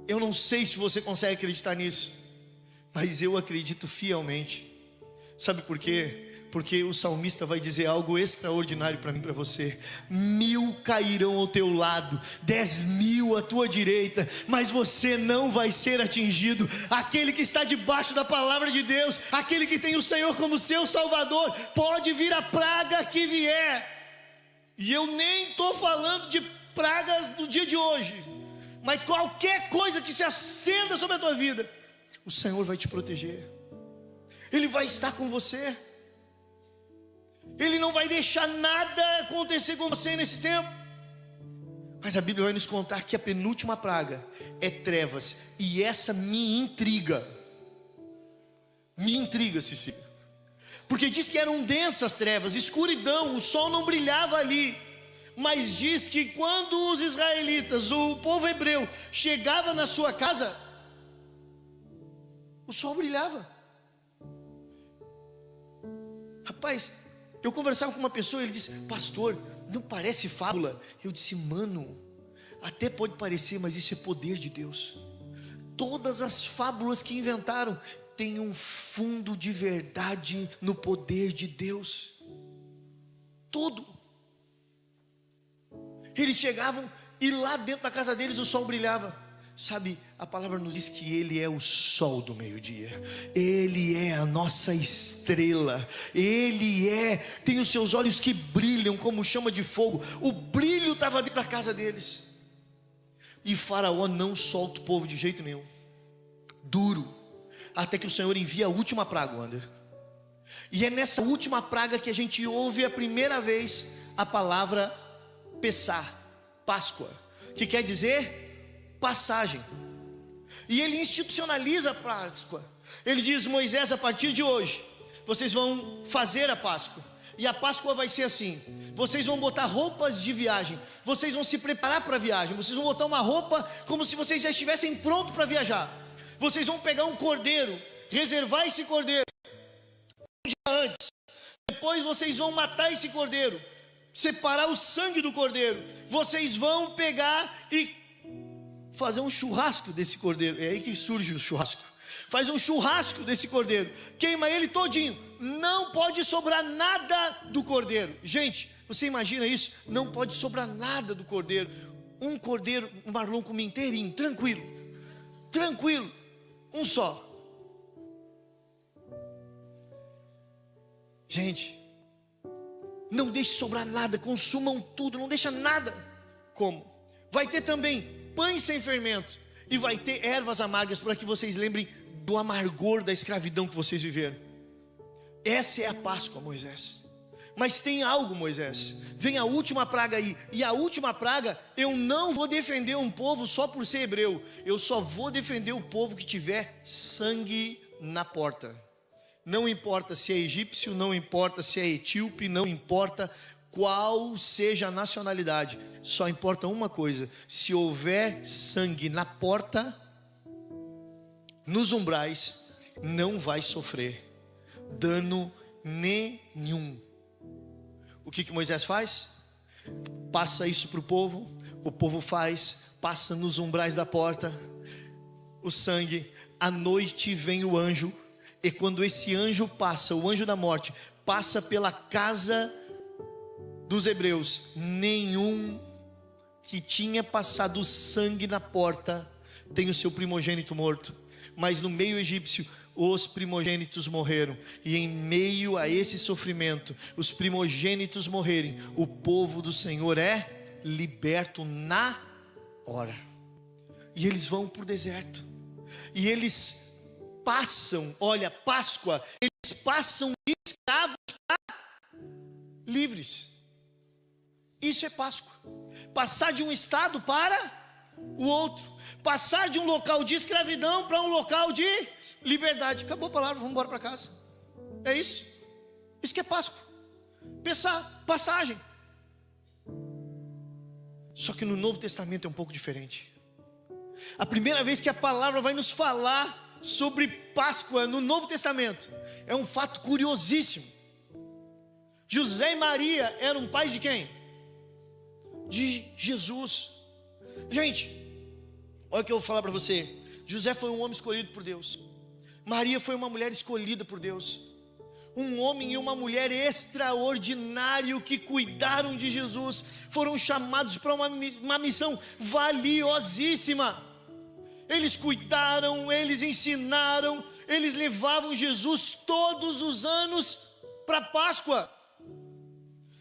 eu não sei se você consegue acreditar nisso, mas eu acredito fielmente. Sabe por quê? Porque o salmista vai dizer algo extraordinário para mim e para você. 1000 cairão ao teu lado, 10.000 à tua direita, mas você não vai ser atingido. Aquele que está debaixo da palavra de Deus, aquele que tem o Senhor como seu Salvador, pode vir a praga que vier. E eu nem estou falando de pragas do dia de hoje, mas qualquer coisa que se acenda sobre a tua vida, o Senhor vai te proteger. Ele vai estar com você. Ele não vai deixar nada acontecer com você nesse tempo. Mas a Bíblia vai nos contar que a penúltima praga é trevas. E essa me intriga. Me intriga, Cecília. Porque diz que eram densas trevas, escuridão, o sol não brilhava ali. Mas diz que quando os israelitas, o povo hebreu, chegava na sua casa, o sol brilhava. Rapaz, eu conversava com uma pessoa, ele disse: pastor, não parece fábula? Eu disse: mano, até pode parecer, mas isso é poder de Deus. Todas as fábulas que inventaram têm um fundo de verdade no poder de Deus. Tudo. Eles chegavam e lá dentro da casa deles o sol brilhava. Sabe, a palavra nos diz que Ele é o sol do meio-dia. Ele é a nossa estrela. Ele tem os seus olhos que brilham como chama de fogo. O brilho estava dentro da casa deles. E Faraó não solta o povo de jeito nenhum. Duro. Até que o Senhor envia a última praga, Wander. E é nessa última praga que a gente ouve a primeira vez a palavra Pessah, Páscoa, que quer dizer passagem. E ele institucionaliza a Páscoa. Ele diz: Moisés, a partir de hoje vocês vão fazer a Páscoa. E a Páscoa vai ser assim: vocês vão botar roupas de viagem, vocês vão se preparar para a viagem, vocês vão botar uma roupa como se vocês já estivessem prontos para viajar. Vocês vão pegar um cordeiro, reservar esse cordeiro um dia antes. Depois vocês vão matar esse cordeiro, separar o sangue do cordeiro. Vocês vão pegar e fazer um churrasco desse cordeiro. É aí que surge o churrasco. Faz um churrasco desse cordeiro, queima ele todinho. Não pode sobrar nada do cordeiro. Gente, você imagina isso? Não pode sobrar nada do cordeiro. Um cordeiro, um Marlon come inteirinho, tranquilo. Tranquilo, um só. Gente, não deixe sobrar nada, consumam tudo, não deixa nada. Como? Vai ter também pães sem fermento. E vai ter ervas amargas para que vocês lembrem do amargor da escravidão que vocês viveram. Essa é a Páscoa, Moisés. Mas tem algo, Moisés. Vem a última praga aí. E a última praga, eu não vou defender um povo só por ser hebreu. Eu só vou defender o povo que tiver sangue na porta. Não importa se é egípcio, não importa se é etíope, não importa qual seja a nacionalidade. Só importa uma coisa: se houver sangue na porta, nos umbrais, não vai sofrer dano nenhum. O que Moisés faz? Passa isso para o povo faz, passa nos umbrais da porta, o sangue. À noite vem o anjo, e quando esse anjo passa, o anjo da morte, passa pela casa dos hebreus, nenhum que tinha passado sangue na porta tem o seu primogênito morto. Mas no meio egípcio, os primogênitos morreram. E em meio a esse sofrimento, os primogênitos morrerem, o povo do Senhor é liberto na hora. E eles vão para o deserto. E eles passam, olha, Páscoa, eles passam de escravos para livres. Isso é Páscoa. Passar de um estado para o outro. Passar de um local de escravidão para um local de liberdade. Acabou a palavra, vamos embora para casa. É isso. Isso que é Páscoa. Passagem. Só que no Novo Testamento é um pouco diferente. A primeira vez que a palavra vai nos falar sobre Páscoa no Novo Testamento é um fato curiosíssimo. José e Maria eram pais de quem? De Jesus. Gente, olha o que eu vou falar para você. José foi um homem escolhido por Deus. Maria foi uma mulher escolhida por Deus. Um homem e uma mulher extraordinário que cuidaram de Jesus. Foram chamados para uma missão valiosíssima. Eles cuidaram, eles ensinaram, eles levavam Jesus todos os anos para a Páscoa.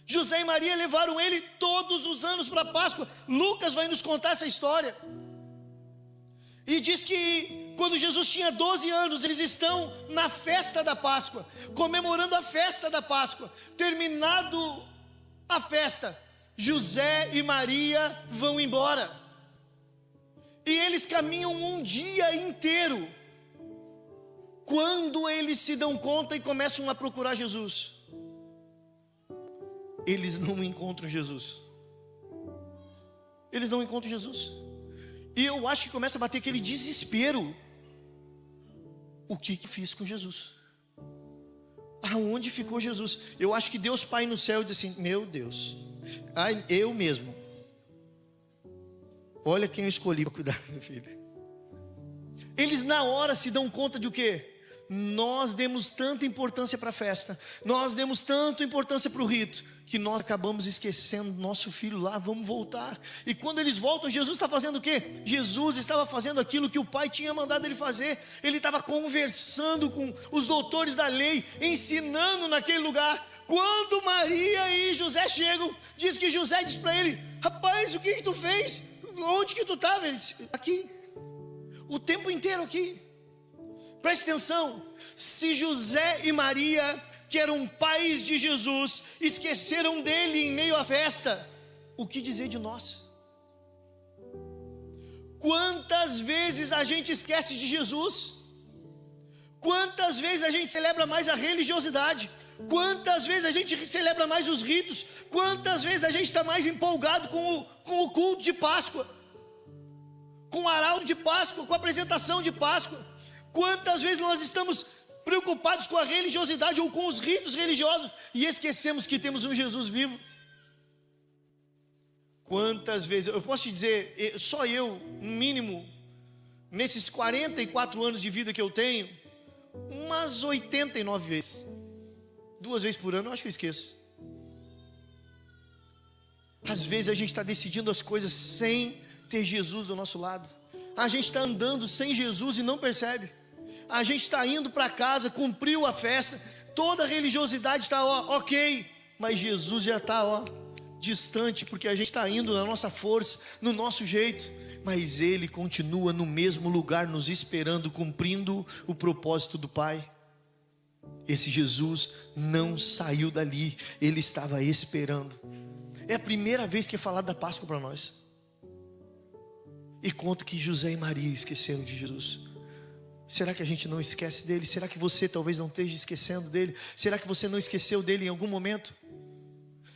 José e Maria levaram ele todos os anos para a Páscoa. Lucas vai nos contar essa história. E diz que quando Jesus tinha 12 anos, eles estão na festa da Páscoa, comemorando a festa da Páscoa. Terminado a festa, José e Maria vão embora. E eles caminham um dia inteiro. Quando eles se dão conta e começam a procurar Jesus, eles não encontram Jesus. Eles não encontram Jesus. E eu acho que começa a bater aquele desespero. O que fiz com Jesus? Aonde ficou Jesus? Eu acho que Deus Pai no céu diz assim: meu Deus, ai, eu mesmo. Olha quem eu escolhi para cuidar do meu filho. Eles na hora se dão conta de o quê? Nós demos tanta importância para a festa, nós demos tanta importância para o rito, que nós acabamos esquecendo nosso filho lá. Vamos voltar. E quando eles voltam, Jesus está fazendo o quê? Jesus estava fazendo aquilo que o pai tinha mandado ele fazer. Ele estava conversando com os doutores da lei, ensinando naquele lugar. Quando Maria e José chegam, diz que José diz para ele: rapaz, o que tu fez? Onde que tu estava? Ele disse: aqui, o tempo inteiro aqui. Preste atenção, se José e Maria, que eram pais de Jesus, esqueceram dele em meio à festa, o que dizer de nós? Quantas vezes a gente esquece de Jesus? Quantas vezes a gente celebra mais a religiosidade? Quantas vezes a gente celebra mais os ritos? Quantas vezes a gente está mais empolgado com o culto de Páscoa, com o arauto de Páscoa, com a apresentação de Páscoa? Quantas vezes nós estamos preocupados com a religiosidade ou com os ritos religiosos e esquecemos que temos um Jesus vivo? Quantas vezes, eu posso te dizer, só eu, no mínimo, nesses 44 anos de vida que eu tenho, umas 89 vezes, 2 vezes por ano, eu acho que eu esqueço. Às vezes a gente está decidindo as coisas sem ter Jesus do nosso lado. A gente está andando sem Jesus e não percebe. A gente está indo para casa, cumpriu a festa, toda a religiosidade está ok, mas Jesus já está distante, porque a gente está indo na nossa força, no nosso jeito, mas Ele continua no mesmo lugar, nos esperando, cumprindo o propósito do Pai. Esse Jesus não saiu dali, Ele estava esperando. É a primeira vez que é falado da Páscoa para nós. E conta que José e Maria esqueceram de Jesus. Será que a gente não esquece dele? Será que você talvez não esteja esquecendo dele? Será que você não esqueceu dele em algum momento?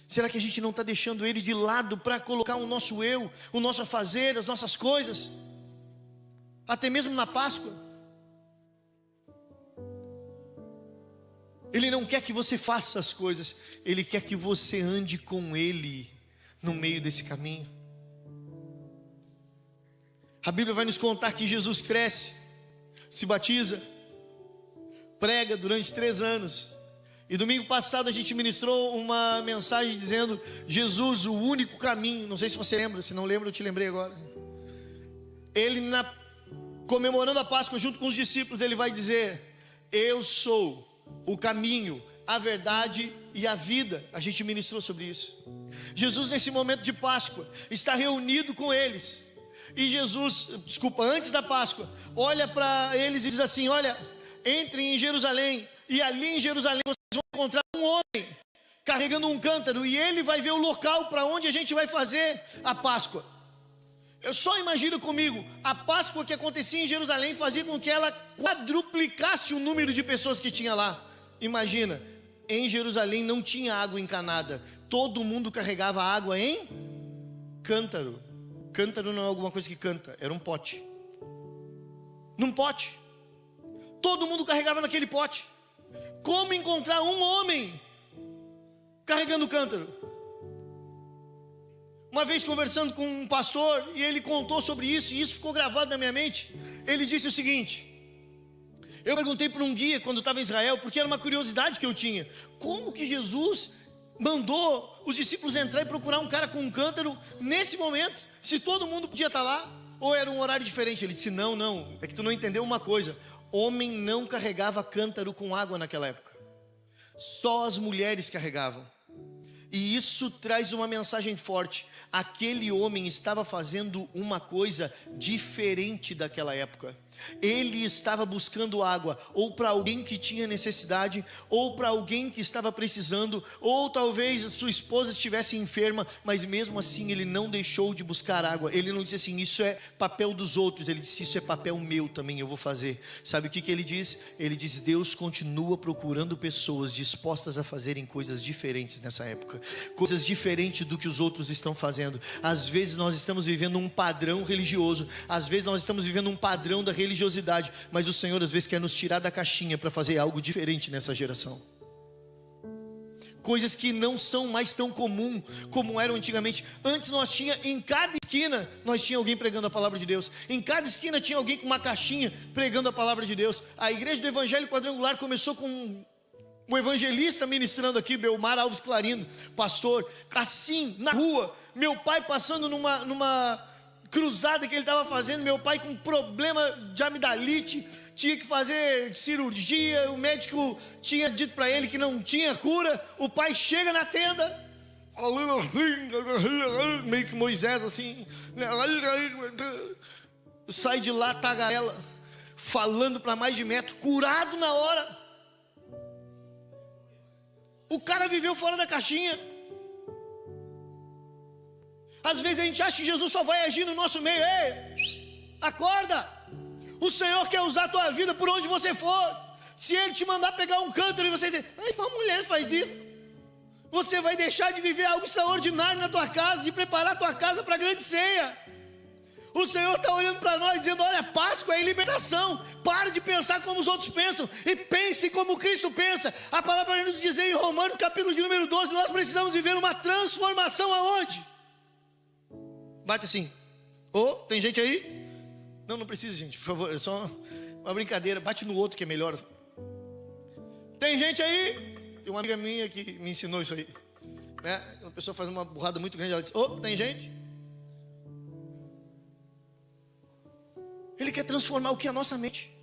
Será que a gente não está deixando ele de lado para colocar o nosso eu, o nosso fazer, as nossas coisas? Até mesmo na Páscoa. Ele não quer que você faça as coisas, Ele quer que você ande com Ele no meio desse caminho. A Bíblia vai nos contar que Jesus cresce, se batiza, prega durante 3 anos. E domingo passado a gente ministrou uma mensagem dizendo: Jesus, o único caminho. Não sei se você lembra, se não lembra eu te lembrei agora. Ele comemorando a Páscoa junto com os discípulos, ele vai dizer: eu sou o caminho, a verdade e a vida. A gente ministrou sobre isso. Jesus nesse momento de Páscoa está reunido com eles. E Jesus, antes da Páscoa, olha para eles e diz assim: olha, entrem em Jerusalém, e ali em Jerusalém vocês vão encontrar um homem carregando um cântaro, e ele vai ver o local para onde a gente vai fazer a Páscoa. Eu só imagino comigo, a Páscoa que acontecia em Jerusalém fazia com que ela quadruplicasse o número de pessoas que tinha lá. Imagina, em Jerusalém não tinha água encanada, todo mundo carregava água em cântaro. Cântaro não é alguma coisa que canta, era um pote. Num pote. Todo mundo carregava naquele pote. Como encontrar um homem carregando cântaro? Uma vez conversando com um pastor, e ele contou sobre isso, e isso ficou gravado na minha mente. Ele disse o seguinte: eu perguntei para um guia quando estava em Israel, porque era uma curiosidade que eu tinha: como que Jesus mandou os discípulos entrar e procurar um cara com um cântaro nesse momento, se todo mundo podia estar lá? Ou era um horário diferente? Ele disse: não, é que tu não entendeu uma coisa. Homem não carregava cântaro com água naquela época, só as mulheres carregavam. E isso traz uma mensagem forte. Aquele homem estava fazendo uma coisa diferente daquela época. Ele estava buscando água, ou para alguém que tinha necessidade, ou para alguém que estava precisando, ou talvez sua esposa estivesse enferma, mas mesmo assim ele não deixou de buscar água. Ele não disse assim: isso é papel dos outros. Ele disse: isso é papel meu também, eu vou fazer. Sabe o que ele diz? Ele diz: Deus continua procurando pessoas dispostas a fazerem coisas diferentes nessa época, coisas diferentes do que os outros estão fazendo. Às vezes nós estamos vivendo um padrão religioso, às vezes nós estamos vivendo um padrão da religiosidade, mas o Senhor às vezes quer nos tirar da caixinha para fazer algo diferente nessa geração. Coisas que não são mais tão comum como eram antigamente. Antes nós tinha, em cada esquina nós tinha alguém pregando a palavra de Deus. Em cada esquina tinha alguém com uma caixinha pregando a palavra de Deus. A igreja do Evangelho Quadrangular começou com um evangelista ministrando aqui, Belmar Alves Clarino, pastor, assim, na rua, meu pai passando numa cruzada que ele estava fazendo, meu pai com problema de amidalite, tinha que fazer cirurgia, o médico tinha dito para ele que não tinha cura. O pai chega na tenda, meio que Moisés assim, sai de lá tagarela, falando para mais de metro, curado na hora. O cara viveu fora da caixinha. Às vezes a gente acha que Jesus só vai agir no nosso meio. Ei, acorda! O Senhor quer usar a tua vida por onde você for. Se Ele te mandar pegar um cântaro e você dizer: ai, uma mulher faz isso, você vai deixar de viver algo extraordinário na tua casa, de preparar a tua casa para a grande ceia. O Senhor está olhando para nós dizendo: olha, Páscoa é libertação. Pare de pensar como os outros pensam e pense como Cristo pensa. A palavra vai nos dizer em Romanos capítulo de número 12, nós precisamos viver uma transformação aonde? Bate assim. Ô, tem gente aí? Não precisa, gente, por favor, é só uma brincadeira. Bate no outro que é melhor. Tem gente aí? Tem uma amiga minha que me ensinou isso aí, né? Uma pessoa faz uma burrada muito grande, ela diz: ô, tem gente? Ele quer transformar o que? A nossa mente.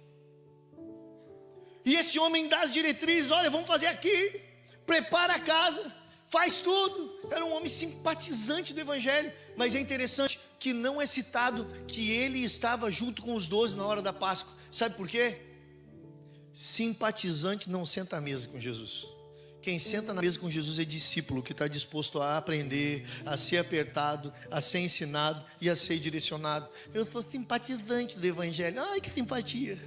E esse homem dá as diretrizes: olha, vamos fazer aqui, prepara a casa, faz tudo. Era um homem simpatizante do evangelho. Mas é interessante que não é citado que ele estava junto com os 12 na hora da Páscoa. Sabe por quê? Simpatizante não senta à mesa com Jesus. Quem senta na mesa com Jesus é discípulo, que está disposto a aprender, a ser apertado, a ser ensinado e a ser direcionado. Eu sou simpatizante do evangelho. Ai, que simpatia.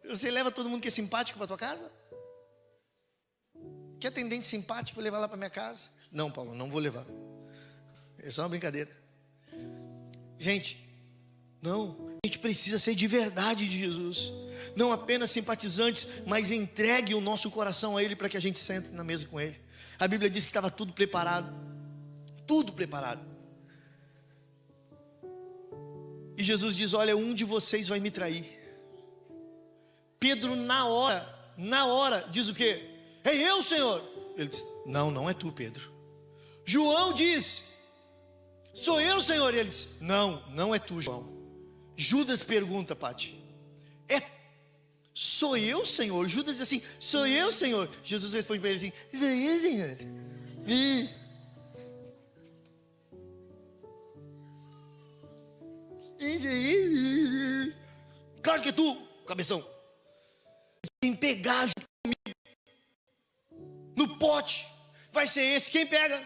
Você leva todo mundo que é simpático para tua casa? Quer atendente simpático, vou levar lá para minha casa? Não, Paulo, não vou levar. É só uma brincadeira. Gente, não. A gente precisa ser de verdade de Jesus. Não apenas simpatizantes, mas entregue o nosso coração a Ele para que a gente sente na mesa com Ele. A Bíblia diz que estava tudo preparado. Tudo preparado. E Jesus diz: olha, um de vocês vai me trair. Pedro na hora, diz o quê? É eu, Senhor. Ele diz: não, não é tu, Pedro. João diz: sou eu, Senhor. E ele diz: não, não é tu, João. Judas pergunta, Pati: sou eu, Senhor? Judas diz assim: sou eu, Senhor. Jesus responde para ele assim: sou eu, Senhor. Claro que é tu, cabeção. Quem pegar junto comigo no pote vai ser esse. Quem pega?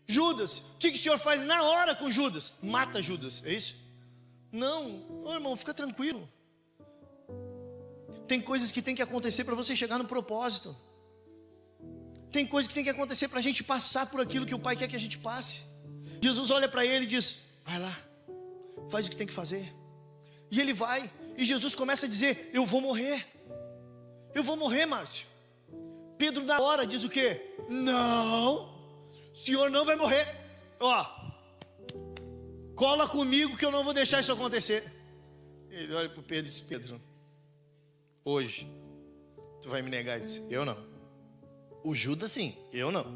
Judas. O que o Senhor faz na hora com Judas? Mata Judas, é isso? Não, ô irmão, fica tranquilo. Tem coisas que tem que acontecer para você chegar no propósito. Tem coisas que tem que acontecer para a gente passar por aquilo que o Pai quer que a gente passe. Jesus olha para ele e diz: vai lá, faz o que tem que fazer. E ele vai, e Jesus começa a dizer: eu vou morrer. Eu vou morrer, Márcio. Pedro na hora diz o quê? Não, o Senhor não vai morrer. Ó, cola comigo que eu não vou deixar isso acontecer. Ele olha para o Pedro e diz: Pedro, hoje tu vai me negar? Ele diz: eu não. O Judas sim, eu não.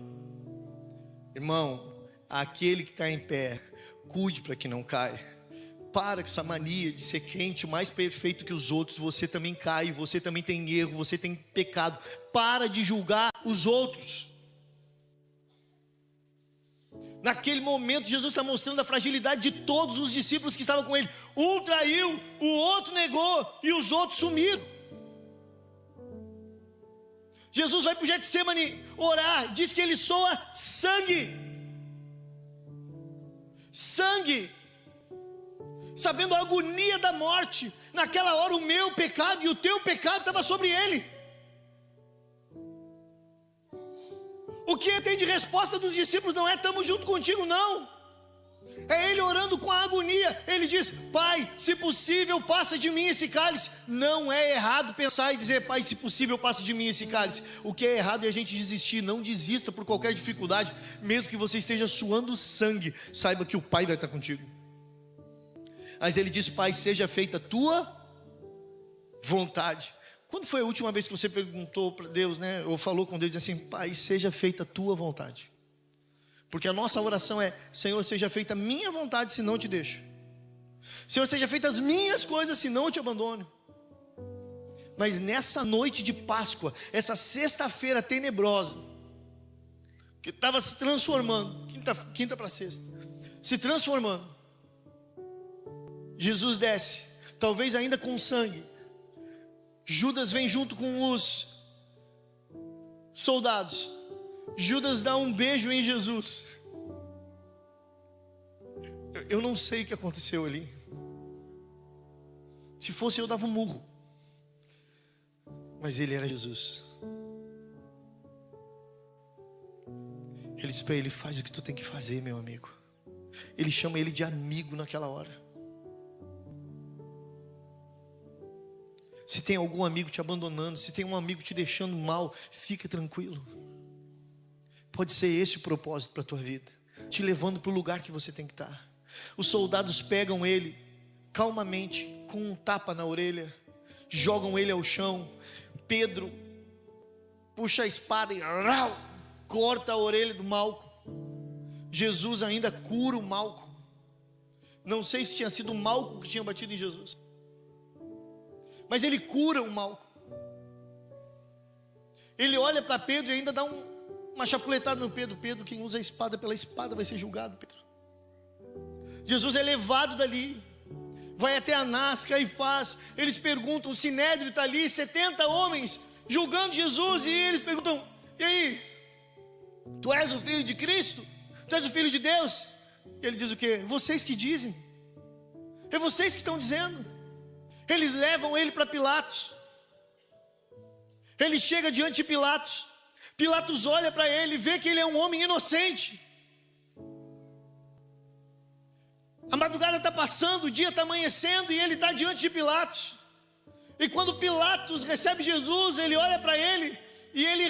Irmão, aquele que está em pé, cuide para que não caia. Para com essa mania de ser crente mais perfeito que os outros. Você também cai, você também tem erro, você tem pecado. Para de julgar os outros. Naquele momento Jesus está mostrando a fragilidade de todos os discípulos que estavam com ele. Um traiu, o outro negou e os outros sumiram. Jesus vai para o Getsemane orar, diz que ele soa sangue. Sangue. Sabendo a agonia da morte. Naquela hora o meu pecado e o teu pecado estava sobre ele. O que tem de resposta dos discípulos não é: estamos junto contigo, não. É ele orando com a agonia. Ele diz: Pai, se possível passa de mim esse cálice. Não é errado pensar e dizer: Pai, se possível passa de mim esse cálice. O que é errado é a gente desistir. Não desista por qualquer dificuldade. Mesmo que você esteja suando sangue, saiba que o Pai vai estar contigo. Mas ele diz: Pai, seja feita a tua vontade. Quando foi a última vez que você perguntou para Deus, né, ou falou com Deus assim: Pai, seja feita a tua vontade? Porque a nossa oração é: Senhor, seja feita a minha vontade, senão eu te deixo. Senhor, seja feita as minhas coisas, senão eu te abandono. Mas nessa noite de Páscoa, essa sexta-feira tenebrosa, que estava se transformando, quinta para sexta, se transformando, Jesus desce, talvez ainda com sangue. Judas vem junto com os soldados. Judas dá um beijo em Jesus. Eu não sei o que aconteceu ali. Se fosse eu, dava um murro. Mas ele era Jesus. Ele diz para ele: faz o que tu tem que fazer, meu amigo. Ele chama ele de amigo naquela hora. Se tem algum amigo te abandonando, se tem um amigo te deixando mal, fica tranquilo. Pode ser esse o propósito para a tua vida, te levando para o lugar que você tem que estar. Os soldados pegam ele calmamente, com um tapa na orelha, jogam ele ao chão. Pedro puxa a espada e corta a orelha do Malco. Jesus ainda cura o Malco. Não sei se tinha sido o Malco que tinha batido em Jesus, mas ele cura o Malco. Ele olha para Pedro e ainda dá uma chapuletada no Pedro. Pedro, quem usa a espada, pela espada vai ser julgado, Pedro. Jesus é levado dali, vai até Anás, Caifás. Eles perguntam, o Sinédrio está ali, 70 homens julgando Jesus. E eles perguntam, e aí, tu és o filho de Cristo? Tu és o filho de Deus? E ele diz o quê? Vocês que dizem, é vocês que estão dizendo. Eles levam ele para Pilatos. Ele chega diante de Pilatos. Pilatos olha para ele, vê que ele é um homem inocente. A madrugada está passando, o dia está amanhecendo e ele está diante de Pilatos. E quando Pilatos recebe Jesus, ele olha para ele e ele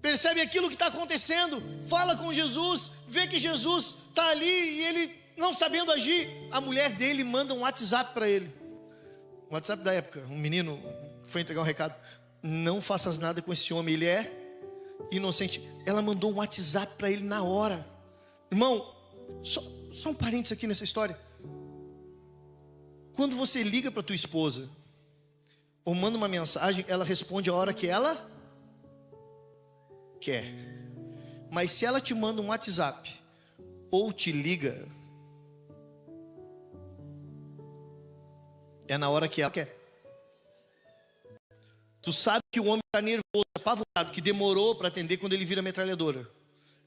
percebe aquilo que está acontecendo, fala com Jesus, vê que Jesus está ali e ele não sabendo agir. A mulher dele manda um WhatsApp para ele, um WhatsApp da época, um menino foi entregar um recado: não faças nada com esse homem, ele é inocente. Ela mandou um WhatsApp para ele na hora. Irmão, só um parênteses aqui nessa história. Quando você liga para tua esposa ou manda uma mensagem, ela responde a hora que ela quer. Mas se ela te manda um WhatsApp ou te liga, é na hora que ela quer. Tu sabe que o homem está nervoso, apavorado, que demorou para atender quando ele vira metralhadora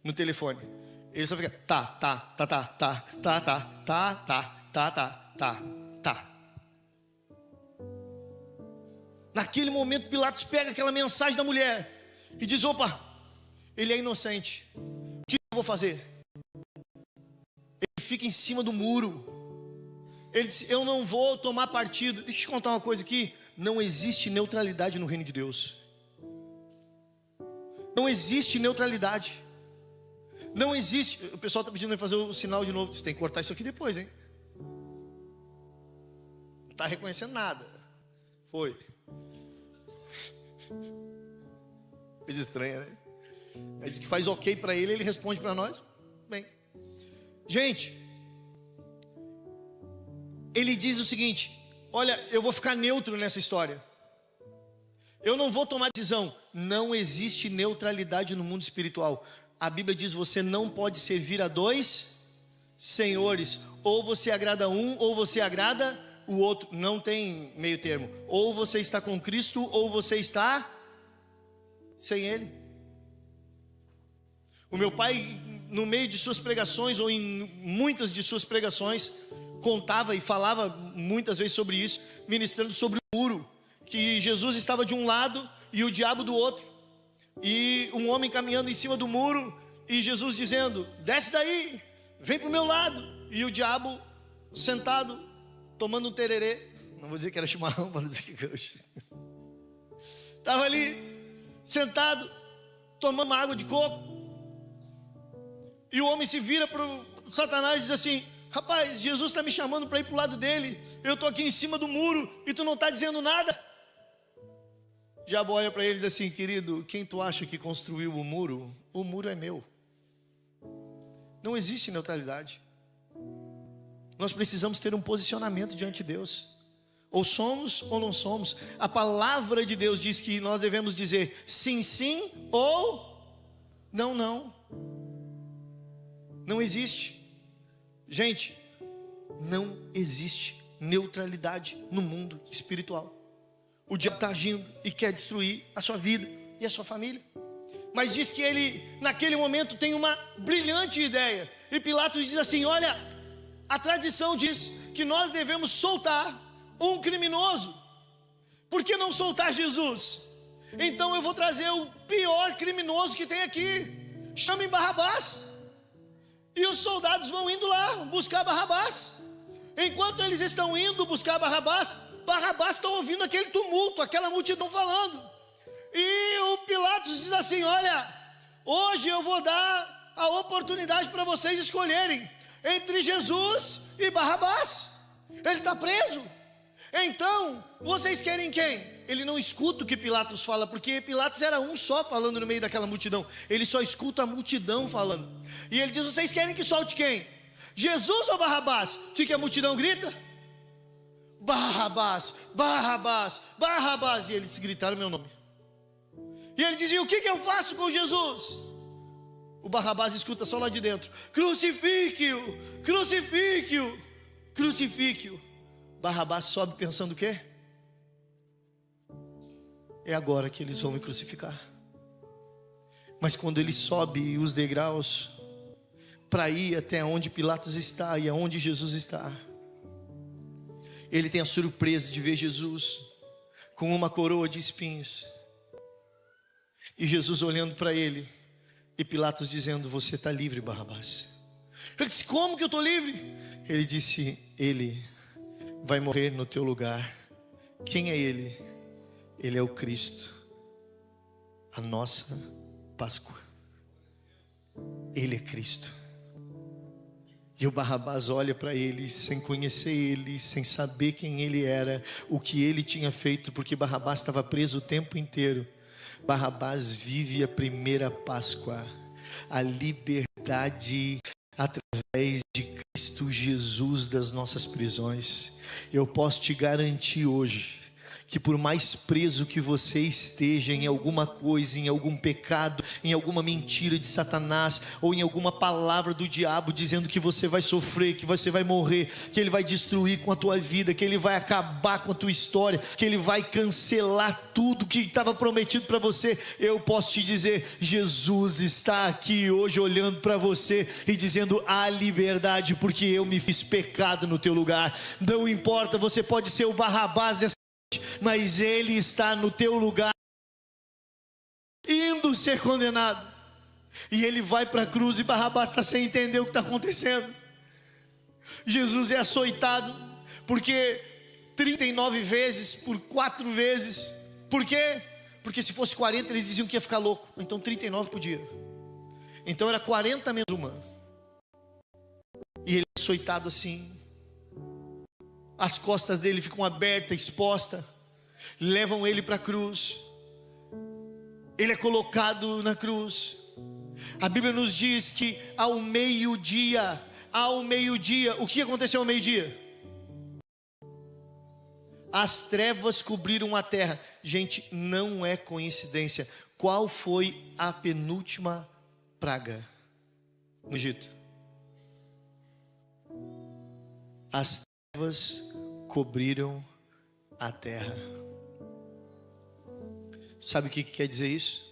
no telefone. Ele só fica tá. Naquele momento Pilatos pega aquela mensagem da mulher e diz: opa, ele é inocente, o que eu vou fazer? Ele fica em cima do muro. Ele diz: eu não vou tomar partido. Deixa eu te contar uma coisa aqui. Não existe neutralidade no reino de Deus. Não existe neutralidade. Não existe. O pessoal está pedindo para fazer o sinal de novo. Você tem que cortar isso aqui depois, hein? Não está reconhecendo nada. Foi. Coisa estranha, né? Ele diz que faz ok para ele, ele responde para nós. Bem, gente, ele diz o seguinte: olha, eu vou ficar neutro nessa história. Eu não vou tomar decisão. Não existe neutralidade no mundo espiritual. A Bíblia diz: você não pode servir a dois senhores. Ou você agrada um, ou você agrada o outro. Não tem meio termo. Ou você está com Cristo, ou você está sem Ele. O meu pai, no meio de suas pregações, ou em muitas de suas pregações, contava e falava muitas vezes sobre isso, ministrando sobre o muro, que Jesus estava de um lado e o diabo do outro, e um homem caminhando em cima do muro, e Jesus dizendo: desce daí, vem para o meu lado, e o diabo sentado, tomando um tererê, não vou dizer que era chimarrão, para não dizer que eu estava ali, sentado, tomando uma água de coco, e o homem se vira para o Satanás e diz assim: rapaz, Jesus está me chamando para ir para o lado dele, eu estou aqui em cima do muro e tu não está dizendo nada. O diabo olha para ele e diz assim: querido, quem tu acha que construiu o muro? O muro é meu. Não existe neutralidade. Nós precisamos ter um posicionamento diante de Deus. Ou somos ou não somos. A palavra de Deus diz que nós devemos dizer sim, sim, ou não, não. Não existe. Gente, não existe neutralidade no mundo espiritual. O diabo está agindo e quer destruir a sua vida e a sua família. Mas diz que ele, naquele momento, tem uma brilhante ideia. E Pilatos diz assim: olha, a tradição diz que nós devemos soltar um criminoso. Por que não soltar Jesus? Então eu vou trazer o pior criminoso que tem aqui. Chamem Barrabás. E os soldados vão indo lá buscar Barrabás. Enquanto eles estão indo buscar Barrabás, Barrabás está ouvindo aquele tumulto, aquela multidão falando. E o Pilatos diz assim: olha, hoje eu vou dar a oportunidade para vocês escolherem entre Jesus e Barrabás. Ele está preso. Então, vocês querem quem? Ele não escuta o que Pilatos fala, porque Pilatos era um só falando no meio daquela multidão. Ele só escuta a multidão falando. E ele diz: vocês querem que solte quem? Jesus ou Barrabás? O que a multidão grita? Barrabás, Barrabás, Barrabás. E eles gritaram meu nome. E ele dizia: o que eu faço com Jesus? O Barrabás escuta só lá de dentro: crucifique-o, crucifique-o, crucifique-o. Barrabás sobe pensando o quê? É agora que eles vão me crucificar. Mas quando ele sobe os degraus para ir até onde Pilatos está e aonde Jesus está, ele tem a surpresa de ver Jesus com uma coroa de espinhos, e Jesus olhando para ele, e Pilatos dizendo: você está livre, Barrabás. Ele disse: como que eu estou livre? Ele disse: ele vai morrer no teu lugar. Quem é ele? Ele é o Cristo, a nossa Páscoa. Ele é Cristo. E o Barrabás olha para ele, sem conhecer ele, sem saber quem ele era, o que ele tinha feito, porque Barrabás estava preso o tempo inteiro. Barrabás vive a primeira Páscoa, a liberdade através de Cristo Jesus das nossas prisões. Eu posso te garantir hoje que por mais preso que você esteja em alguma coisa, em algum pecado, em alguma mentira de Satanás, ou em alguma palavra do diabo dizendo que você vai sofrer, que você vai morrer, que ele vai destruir com a tua vida, que ele vai acabar com a tua história, que ele vai cancelar tudo que estava prometido para você, eu posso te dizer: Jesus está aqui hoje olhando para você e dizendo: há liberdade, porque eu me fiz pecado no teu lugar. Não importa, você pode ser o Barrabás dessa, mas ele está no teu lugar, indo ser condenado. E ele vai para a cruz, e Barrabás está sem entender o que está acontecendo. Jesus é açoitado, porque 39 vezes, por 4 vezes. Por quê? Porque se fosse 40 eles diziam que ia ficar louco. Então 39 por dia. Então era 40 menos uma. E ele é açoitado assim, as costas dele ficam abertas, expostas. Levam ele para a cruz. Ele é colocado na cruz. A Bíblia nos diz que ao meio-dia, o que aconteceu ao meio-dia? As trevas cobriram a terra. Gente, não é coincidência. Qual foi a penúltima praga no Egito? As trevas cobriram a terra. Sabe o que quer dizer isso?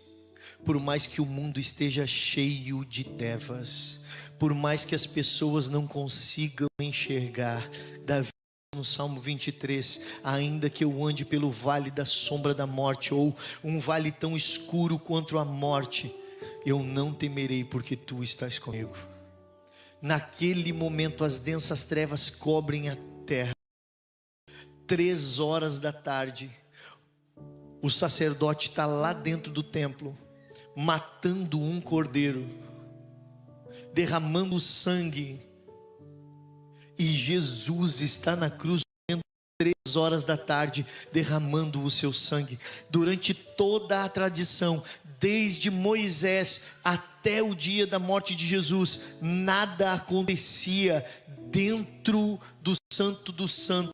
Por mais que o mundo esteja cheio de trevas, por mais que as pessoas não consigam enxergar, Davi no Salmo 23, ainda que eu ande pelo vale da sombra da morte, ou um vale tão escuro quanto a morte, eu não temerei, porque tu estás comigo. Naquele momento as densas trevas cobrem a terra. 3 horas da tarde, o sacerdote está lá dentro do templo, matando um cordeiro, derramando sangue, e Jesus está na cruz, 3 horas da tarde, derramando o seu sangue. Durante toda a tradição, desde Moisés até o dia da morte de Jesus, nada acontecia dentro do Santo dos Santos.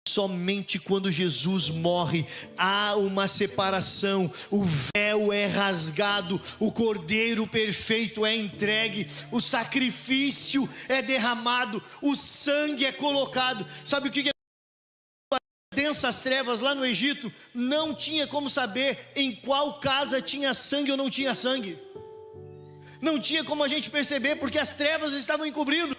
Somente quando Jesus morre, há uma separação, o véu é rasgado, o cordeiro perfeito é entregue, o sacrifício é derramado, o sangue é colocado. Sabe o que é? Densas trevas lá no Egito, não tinha como saber em qual casa tinha sangue ou não tinha sangue. Não tinha como a gente perceber, porque as trevas estavam encobrindo.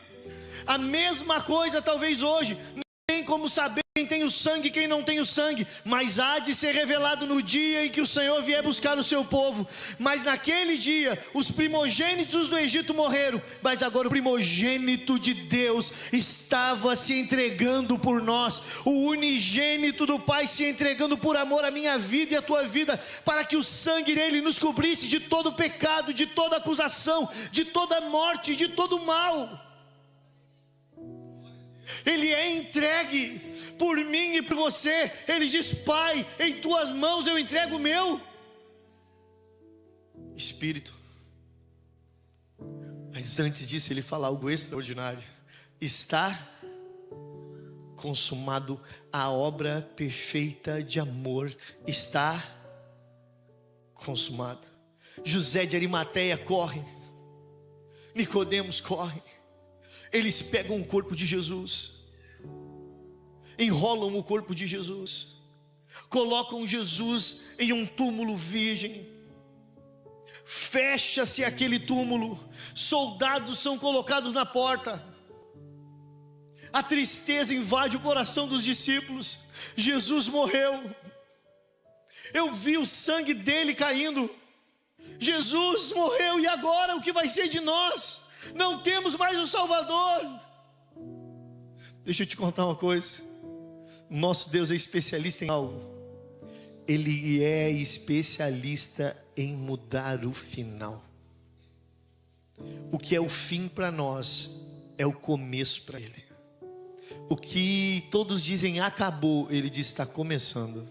A mesma coisa talvez hoje, não tem como saber quem tem o sangue e quem não tem o sangue, mas há de ser revelado no dia em que o Senhor vier buscar o seu povo. Mas naquele dia, os primogênitos do Egito morreram, mas agora o primogênito de Deus estava se entregando por nós, o unigênito do Pai se entregando por amor à minha vida e à tua vida, para que o sangue dele nos cobrisse de todo pecado, de toda acusação, de toda morte, de todo mal. Ele é entregue por mim e por você. Ele diz: Pai, em tuas mãos eu entrego o meu espírito. Mas antes disso ele fala algo extraordinário: está consumado. A obra perfeita de amor está consumado. José de Arimateia corre, Nicodemos corre, eles pegam o corpo de Jesus, enrolam o corpo de Jesus, colocam Jesus em um túmulo virgem, fecha-se aquele túmulo, soldados são colocados na porta, a tristeza invade o coração dos discípulos. Jesus morreu, eu vi o sangue dele caindo, Jesus morreu, e agora o que vai ser de nós? Não temos mais um Salvador. Deixa eu te contar uma coisa, nosso Deus é especialista em algo, Ele é especialista em mudar o final. O que é o fim para nós é o começo para Ele. O que todos dizem acabou, Ele diz está começando.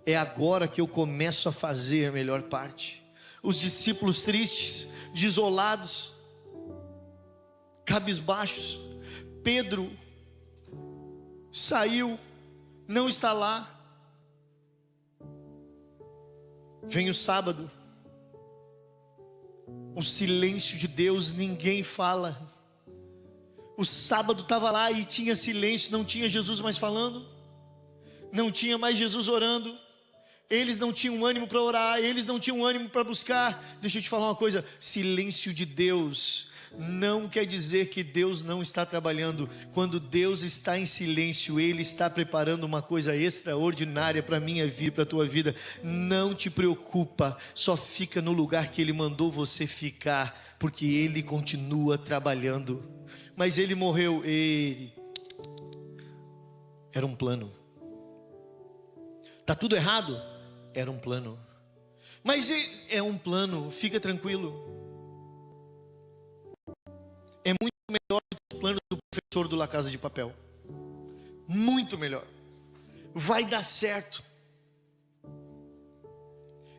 É agora que eu começo a fazer a melhor parte. Os discípulos tristes, desolados, cabisbaixos. Pedro saiu, não está lá. Vem o sábado, o silêncio de Deus, ninguém fala. O sábado estava lá e tinha silêncio, não tinha Jesus mais falando, não tinha mais Jesus orando. Eles não tinham ânimo para orar, eles não tinham ânimo para buscar. Deixa eu te falar uma coisa, silêncio de Deus não quer dizer que Deus não está trabalhando. Quando Deus está em silêncio, Ele está preparando uma coisa extraordinária para a minha vida, para a tua vida. Não te preocupa, só fica no lugar que Ele mandou você ficar, porque Ele continua trabalhando. Mas Ele morreu, era um plano. Está tudo errado? Era um plano. Mas é um plano, fica tranquilo. É muito melhor do que os planos do professor do La Casa de Papel. Muito melhor. Vai dar certo.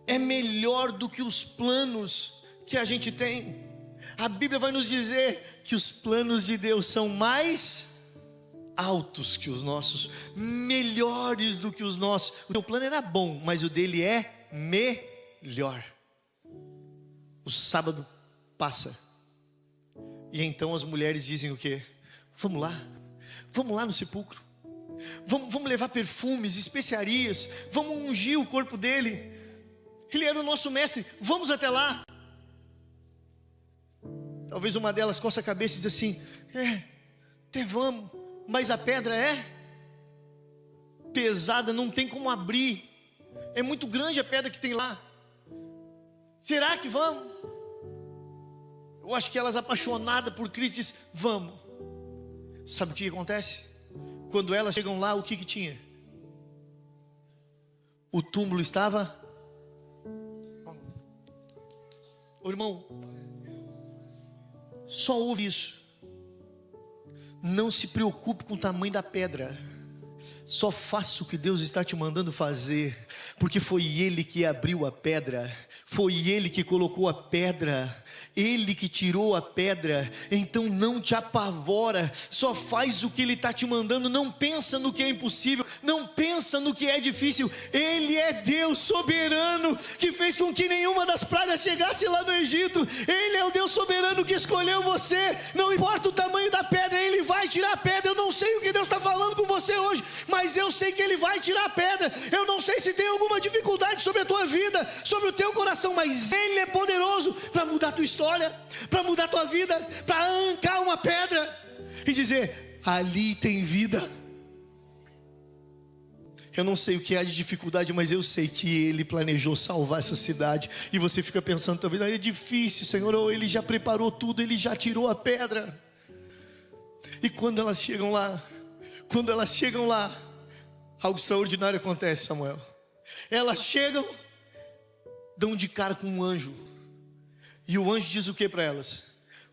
É melhor do que os planos que a gente tem. A Bíblia vai nos dizer que os planos de Deus são mais altos que os nossos, melhores do que os nossos. O teu plano era bom, mas o dele é melhor. O sábado passa, e então as mulheres dizem o quê? Vamos lá no sepulcro, vamos levar perfumes, especiarias, vamos ungir o corpo dele, ele era o nosso mestre, vamos até lá. Talvez uma delas coça a cabeça e diz assim, até vamos, mas a pedra é pesada, não tem como abrir, é muito grande a pedra que tem lá, será que vamos? Eu acho que elas, apaixonadas por Cristo, dizem, vamos. Sabe o que acontece? Quando elas chegam lá, o que tinha? O túmulo estava... Ô irmão, só ouve isso. Não se preocupe com o tamanho da pedra. Só faça o que Deus está te mandando fazer, porque foi Ele que abriu a pedra, foi Ele que colocou a pedra, Ele que tirou a pedra. Então não te apavora, só faz o que Ele está te mandando. Não pensa no que é impossível, não pensa no que é difícil. Ele é Deus soberano, que fez com que nenhuma das pragas chegasse lá no Egito. Ele é o Deus soberano que escolheu você. Não importa o tamanho da pedra, Ele vai tirar a pedra. Eu não sei o que Deus está falando com você hoje, mas eu sei que Ele vai tirar a pedra. Eu não sei se tem alguma dificuldade sobre a tua vida, sobre o teu coração, mas Ele é poderoso para mudar a tua história, para mudar a tua vida, para arrancar uma pedra e dizer, ali tem vida. Eu não sei o que há de dificuldade, mas eu sei que Ele planejou salvar essa cidade. E você fica pensando talvez, é difícil, Senhor, ou Ele já preparou tudo, Ele já tirou a pedra. E quando elas chegam lá, algo extraordinário acontece, Samuel. Elas chegam, dão de cara com um anjo, e o anjo diz o que para elas?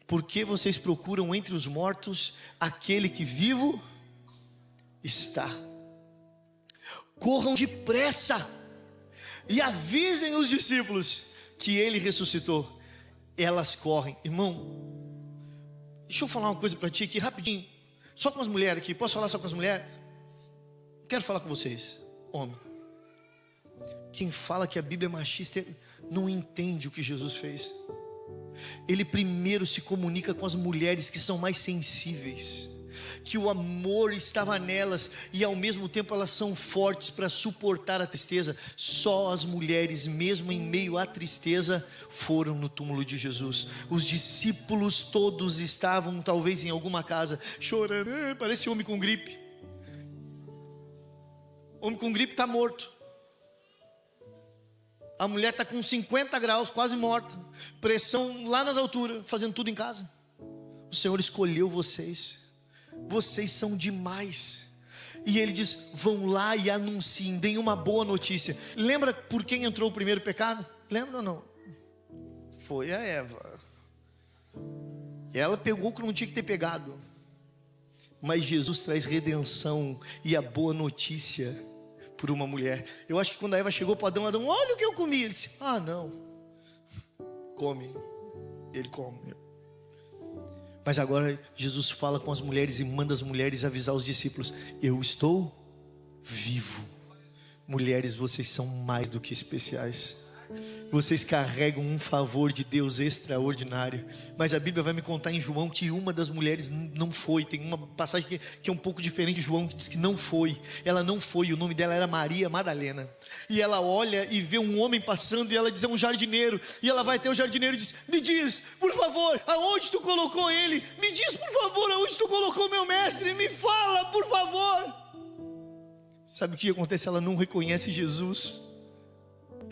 Por que vocês procuram entre os mortos aquele que vivo está? Corram depressa e avisem os discípulos que Ele ressuscitou. Elas correm. Irmão, deixa eu falar uma coisa para ti aqui rapidinho, só com as mulheres aqui. Posso falar só com as mulheres? Quero falar com vocês, homem. Quem fala que a Bíblia é machista não entende o que Jesus fez. Ele primeiro se comunica com as mulheres que são mais sensíveis, que o amor estava nelas e ao mesmo tempo elas são fortes para suportar a tristeza. Só as mulheres, mesmo em meio à tristeza, foram no túmulo de Jesus. Os discípulos todos estavam talvez em alguma casa chorando, parece homem com gripe. Homem com gripe está morto. A mulher está com 50 graus, quase morta, pressão lá nas alturas, fazendo tudo em casa. O Senhor escolheu vocês. Vocês são demais. E Ele diz, vão lá e anunciem, deem uma boa notícia. Lembra por quem entrou o primeiro pecado? Lembra ou não? Foi a Eva. Ela pegou o que não tinha que ter pegado. Mas Jesus traz redenção e a boa notícia por uma mulher. Eu acho que quando a Eva chegou para Adão, olha o que eu comi. Ele disse, não, come. Ele come. Mas agora Jesus fala com as mulheres e manda as mulheres avisar os discípulos, eu estou vivo. Mulheres, vocês são mais do que especiais. Vocês carregam um favor de Deus extraordinário. Mas a Bíblia vai me contar em João que uma das mulheres não foi. Tem uma passagem que é um pouco diferente de João, que diz que não foi. Ela não foi, o nome dela era Maria Madalena. E ela olha e vê um homem passando e ela diz, é um jardineiro. E ela vai até o jardineiro e diz, me diz, por favor, aonde tu colocou ele? Me diz, por favor, aonde tu colocou meu mestre? Me fala, por favor. Sabe o que acontece? Ela não reconhece Jesus.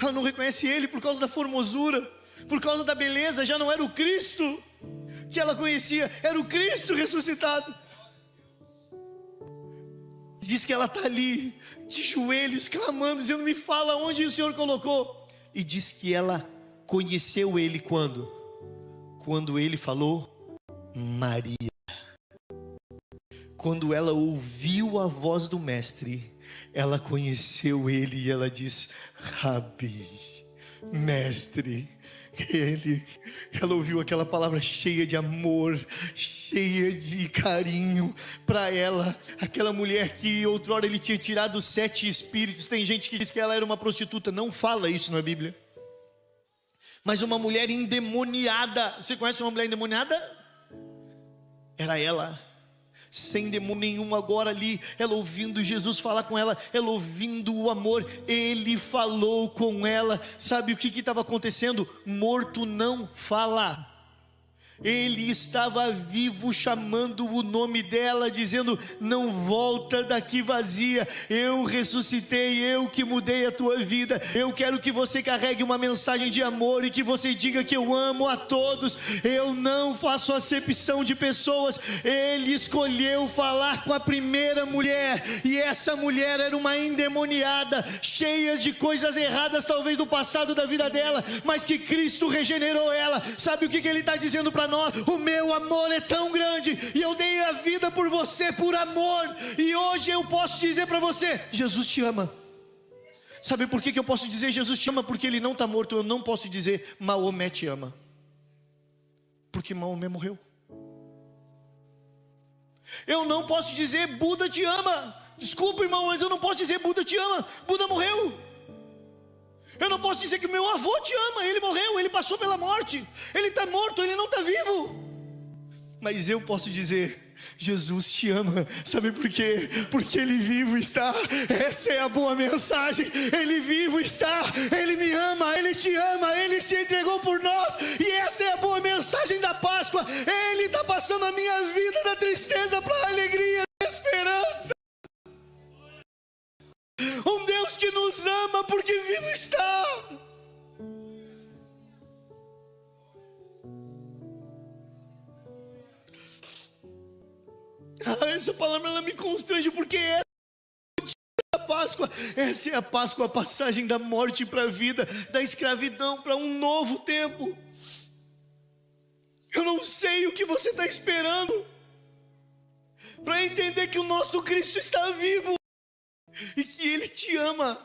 Ela não reconhece Ele por causa da formosura, por causa da beleza. Já não era o Cristo que ela conhecia, era o Cristo ressuscitado. Diz que ela está ali, de joelhos, clamando, dizendo, me fala onde o Senhor colocou. E diz que ela conheceu Ele quando? Quando Ele falou, Maria. Quando ela ouviu a voz do Mestre, ela conheceu Ele e ela diz, Rabi, Mestre. Ela ouviu aquela palavra cheia de amor, cheia de carinho para ela. Aquela mulher que outrora Ele tinha tirado 7 espíritos. Tem gente que diz que ela era uma prostituta, não fala isso na Bíblia. Mas uma mulher endemoniada. Você conhece uma mulher endemoniada? Era ela. Sem demônio nenhum, agora ali, ela ouvindo Jesus falar com ela, ela ouvindo o amor, Ele falou com ela. Sabe o que estava acontecendo? Morto não fala. Ele estava vivo, chamando o nome dela, dizendo, não volta daqui vazia, eu ressuscitei, eu que mudei a tua vida. Eu quero que você carregue uma mensagem de amor e que você diga que eu amo a todos. Eu não faço acepção de pessoas. Ele escolheu falar com a primeira mulher, e essa mulher era uma endemoniada, cheia de coisas erradas talvez do passado da vida dela, mas que Cristo regenerou ela. Sabe o que Ele está dizendo para nós? O meu amor é tão grande e eu dei a vida por você por amor. E hoje eu posso dizer para você, Jesus te ama. Sabe por que eu posso dizer Jesus te ama? Porque Ele não está morto. Eu não posso dizer Maomé te ama, porque Maomé morreu. Eu não posso dizer Buda te ama. Desculpa, irmão, mas eu não posso dizer Buda te ama. Buda morreu. Eu não posso dizer que o meu avô te ama. Ele morreu, ele passou pela morte. Ele está morto, ele não está vivo. Mas eu posso dizer, Jesus te ama. Sabe por quê? Porque Ele vivo está. Essa é a boa mensagem. Ele vivo está. Ele me ama, Ele te ama. Ele se entregou por nós. E essa é a boa mensagem da Páscoa. Ele está passando a minha vida da tristeza para a alegria, da esperança. Um Deus que nos ama porque vivo está. Essa palavra ela me constrange porque essa é a Páscoa. Essa é a Páscoa, a passagem da morte para a vida, da escravidão para um novo tempo. Eu não sei o que você está esperando para entender que o nosso Cristo está vivo e que Ele te ama,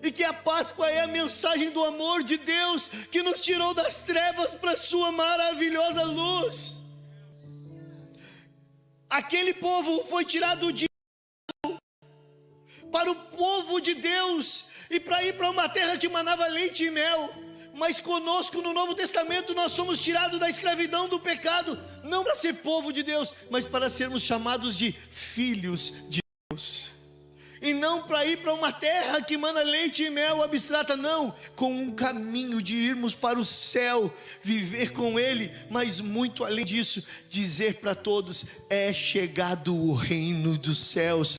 e que a Páscoa é a mensagem do amor de Deus que nos tirou das trevas para a sua maravilhosa luz. Aquele povo foi tirado de para o povo de Deus e para ir para uma terra que manava leite e mel. Mas conosco no Novo Testamento nós somos tirados da escravidão do pecado, não para ser povo de Deus, mas para sermos chamados de filhos de Deus. E não para ir para uma terra que mana leite e mel abstrata, não, com um caminho de irmos para o céu, viver com Ele, mas muito além disso, dizer para todos: é chegado o reino dos céus,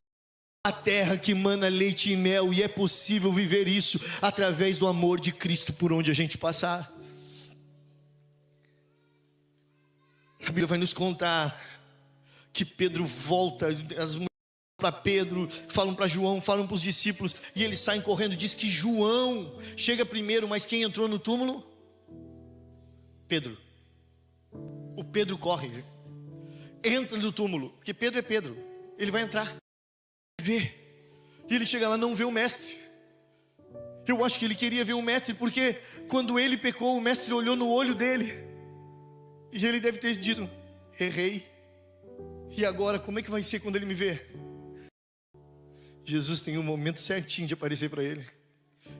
a terra que mana leite e mel, e é possível viver isso através do amor de Cristo por onde a gente passar. A Bíblia vai nos contar que Pedro volta, as mulheres para Pedro, falam para João, falam para os discípulos, e eles saem correndo. Diz que João chega primeiro, mas quem entrou no túmulo? Pedro. O Pedro corre, entra no túmulo, porque Pedro é Pedro, ele vai entrar, vê, e ele chega lá, não vê o mestre. Eu acho que ele queria ver o mestre, porque quando ele pecou, o mestre olhou no olho dele, e ele deve ter dito: errei, e agora como é que vai ser quando ele me ver? Jesus tem um momento certinho de aparecer para ele.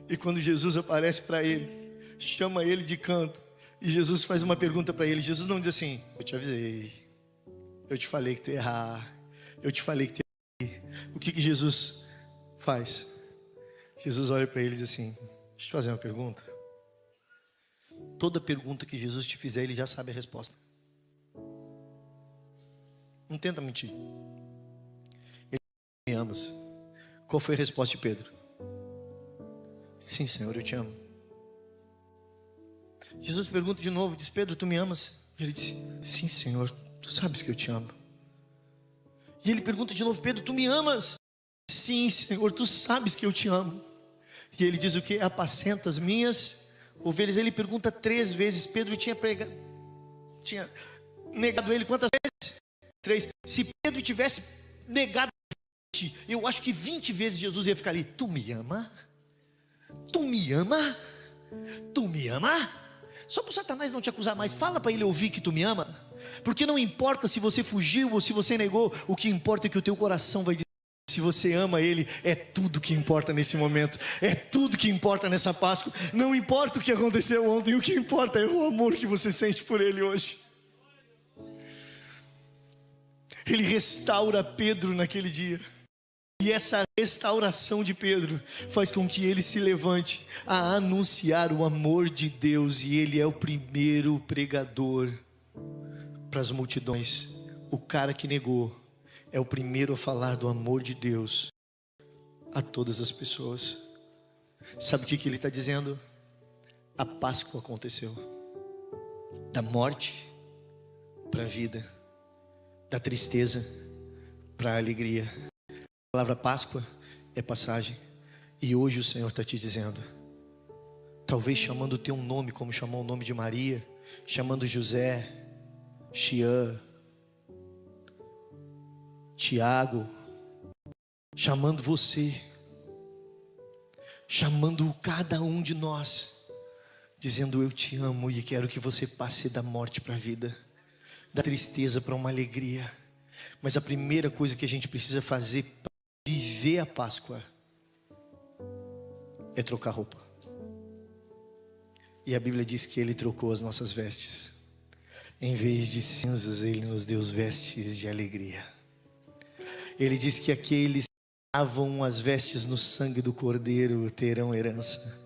E quando Jesus aparece para ele, chama ele de canto, e Jesus faz uma pergunta para ele. Jesus não diz assim: eu te avisei, eu te falei que tu ia errar, eu te falei que tu ia errar. O que Jesus faz? Jesus olha para ele e diz assim: deixa eu te fazer uma pergunta. Toda pergunta que Jesus te fizer, Ele já sabe a resposta. Não tenta mentir. Ele me amas. Qual foi a resposta de Pedro? Sim, Senhor, eu te amo. Jesus pergunta de novo, diz: Pedro, tu me amas? Ele disse: sim, Senhor, tu sabes que eu te amo. E ele pergunta de novo: Pedro, tu me amas? Sim, Senhor, tu sabes que eu te amo. E ele diz o que? Apacenta as minhas ovelhas. Ele pergunta 3 vezes. Pedro tinha negado ele quantas vezes? 3. Se Pedro tivesse negado, eu acho que 20 vezes Jesus ia ficar ali: tu me ama? Tu me ama? Tu me ama? Só para o Satanás não te acusar mais, fala para ele ouvir que tu me ama. Porque não importa se você fugiu ou se você negou, o que importa é que o teu coração vai dizer. Se você ama Ele, é tudo que importa nesse momento, é tudo que importa nessa Páscoa. Não importa o que aconteceu ontem, o que importa é o amor que você sente por Ele hoje. Ele restaura Pedro naquele dia, e essa restauração de Pedro faz com que ele se levante a anunciar o amor de Deus, e ele é o primeiro pregador para as multidões. O cara que negou é o primeiro a falar do amor de Deus a todas as pessoas. Sabe o que ele está dizendo? A Páscoa aconteceu. Da morte para a vida, da tristeza para a alegria. A palavra Páscoa é passagem. E hoje o Senhor está te dizendo, talvez chamando o teu nome, como chamou o nome de Maria, chamando José, Xiã, Tiago, chamando você, chamando cada um de nós, dizendo: eu te amo e quero que você passe da morte para a vida, da tristeza para uma alegria. Mas a primeira coisa que a gente precisa fazer para viver a Páscoa é trocar roupa. E a Bíblia diz que Ele trocou as nossas vestes. Em vez de cinzas, Ele nos deu vestes de alegria. Ele diz que aqueles que lavam as vestes no sangue do Cordeiro terão herança.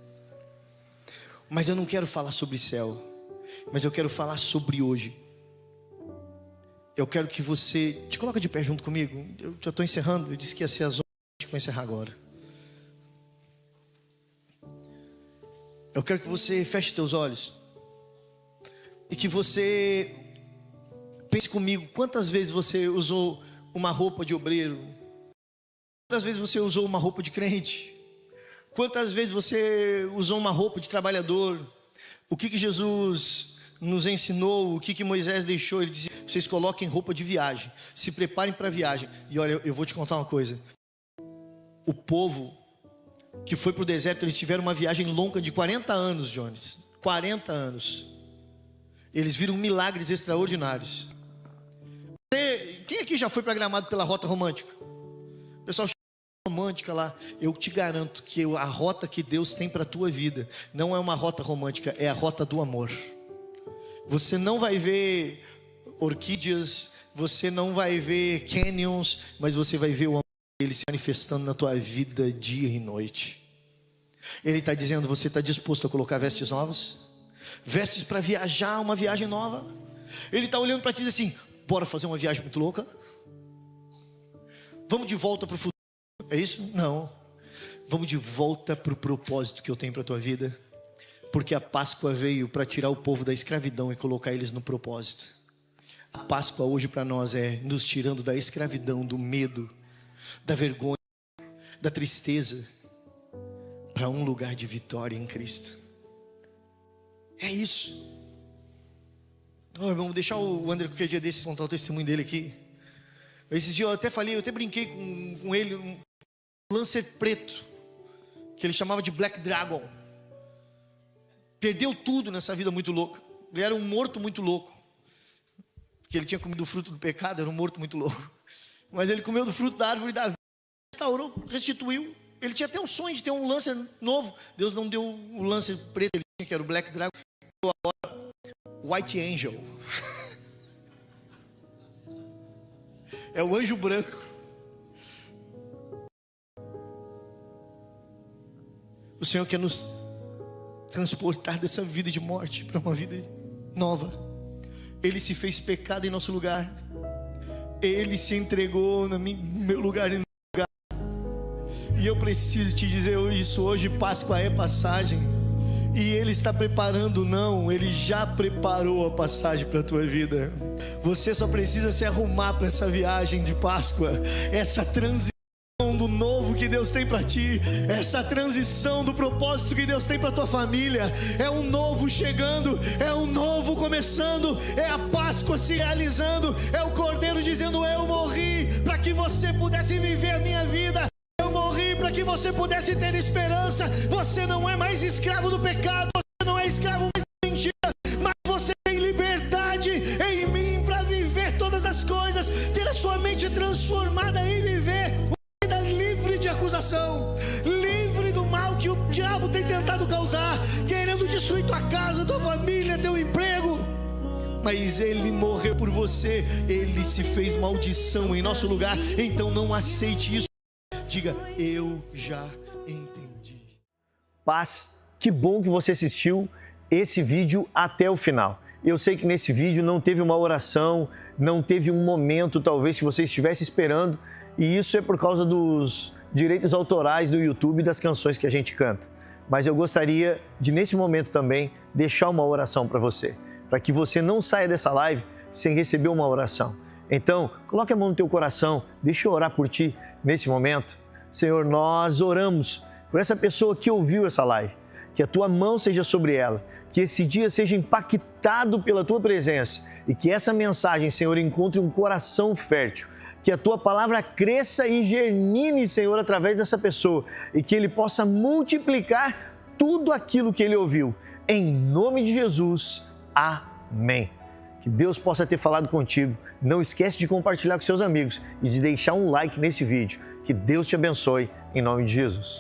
Mas eu não quero falar sobre céu, mas eu quero falar sobre hoje. Eu quero que você te coloque de pé junto comigo. Eu já estou encerrando, eu disse que ia ser às 11, a gente vai encerrar agora. Eu quero que você feche teus olhos e que você pense comigo: quantas vezes você usou uma roupa de obreiro? Quantas vezes você usou uma roupa de crente? Quantas vezes você usou uma roupa de trabalhador? O que Jesus nos ensinou? O que Moisés deixou? Ele dizia: vocês coloquem roupa de viagem, se preparem para a viagem. E olha, eu vou te contar uma coisa. O povo que foi para o deserto, eles tiveram uma viagem longa de 40 anos, Jones. 40 anos. Eles viram milagres extraordinários. Quem aqui já foi para Gramado pela Rota Romântica? O pessoal romântico. romântica lá. Eu te garanto que a rota que Deus tem para a tua vida não é uma rota romântica, é a rota do amor. Você não vai ver orquídeas, você não vai ver canyons, mas você vai ver o amor dele se manifestando na tua vida dia e noite. Ele está dizendo: você está disposto a colocar vestes novas? Vestes para viajar, uma viagem nova. Ele está olhando para ti e diz assim: bora fazer uma viagem muito louca? Vamos de volta para o futuro? É isso? Não. Vamos de volta para o propósito que eu tenho para a tua vida. Porque a Páscoa veio para tirar o povo da escravidão e colocar eles no propósito. A Páscoa hoje para nós é nos tirando da escravidão, do medo, da vergonha, da tristeza, para um lugar de vitória em Cristo. É isso. Oh, irmão, vou deixar o André qualquer dia desses contar o testemunho dele aqui. Esses dias eu até falei, eu até brinquei com ele, um Lancer preto, que ele chamava de Black Dragon. Perdeu tudo nessa vida muito louca. Ele era um morto muito louco. Que ele tinha comido o fruto do pecado, era um morto muito louco. Mas ele comeu do fruto da árvore da vida, restaurou, restituiu. Ele tinha até um sonho de ter um Lancer novo. Deus não deu o Lancer preto, ele tinha, que era o Black Dragon. Agora, White Angel. É o anjo branco. O Senhor quer nos transportar dessa vida de morte para uma vida nova. Ele se fez pecado em nosso lugar. Ele se entregou no meu lugar e no lugar. E eu preciso te dizer isso hoje: Páscoa é passagem. E Ele está preparando, não, Ele já preparou a passagem para a tua vida. Você só precisa se arrumar para essa viagem de Páscoa, essa transição do novo que Deus tem para ti, essa transição do propósito que Deus tem para tua família. É um novo chegando, é um novo começando, é a Páscoa se realizando, é o Cordeiro dizendo: eu morri para que você pudesse viver a minha vida. Para que você pudesse ter esperança. Você não é mais escravo do pecado, você não é escravo mais da mentira, mas você tem liberdade em mim para viver todas as coisas, ter a sua mente transformada em viver uma vida livre de acusação, livre do mal que o diabo tem tentado causar, querendo destruir tua casa, tua família, teu emprego. Mas Ele morreu por você, Ele se fez maldição em nosso lugar. Então não aceite isso. Diga: eu já entendi. Paz, que bom que você assistiu esse vídeo até o final. Eu sei que nesse vídeo não teve uma oração, não teve um momento talvez que você estivesse esperando, e isso é por causa dos direitos autorais do YouTube e das canções que a gente canta. Mas eu gostaria de, nesse momento também, deixar uma oração para você, para que você não saia dessa live sem receber uma oração. Então, coloque a mão no teu coração, deixa eu orar por ti nesse momento. Senhor, nós oramos por essa pessoa que ouviu essa live, que a tua mão seja sobre ela, que esse dia seja impactado pela tua presença e que essa mensagem, Senhor, encontre um coração fértil, que a tua palavra cresça e germine, Senhor, através dessa pessoa e que ele possa multiplicar tudo aquilo que ele ouviu. Em nome de Jesus, amém. Que Deus possa ter falado contigo. Não esquece de compartilhar com seus amigos e de deixar um like nesse vídeo. Que Deus te abençoe, em nome de Jesus.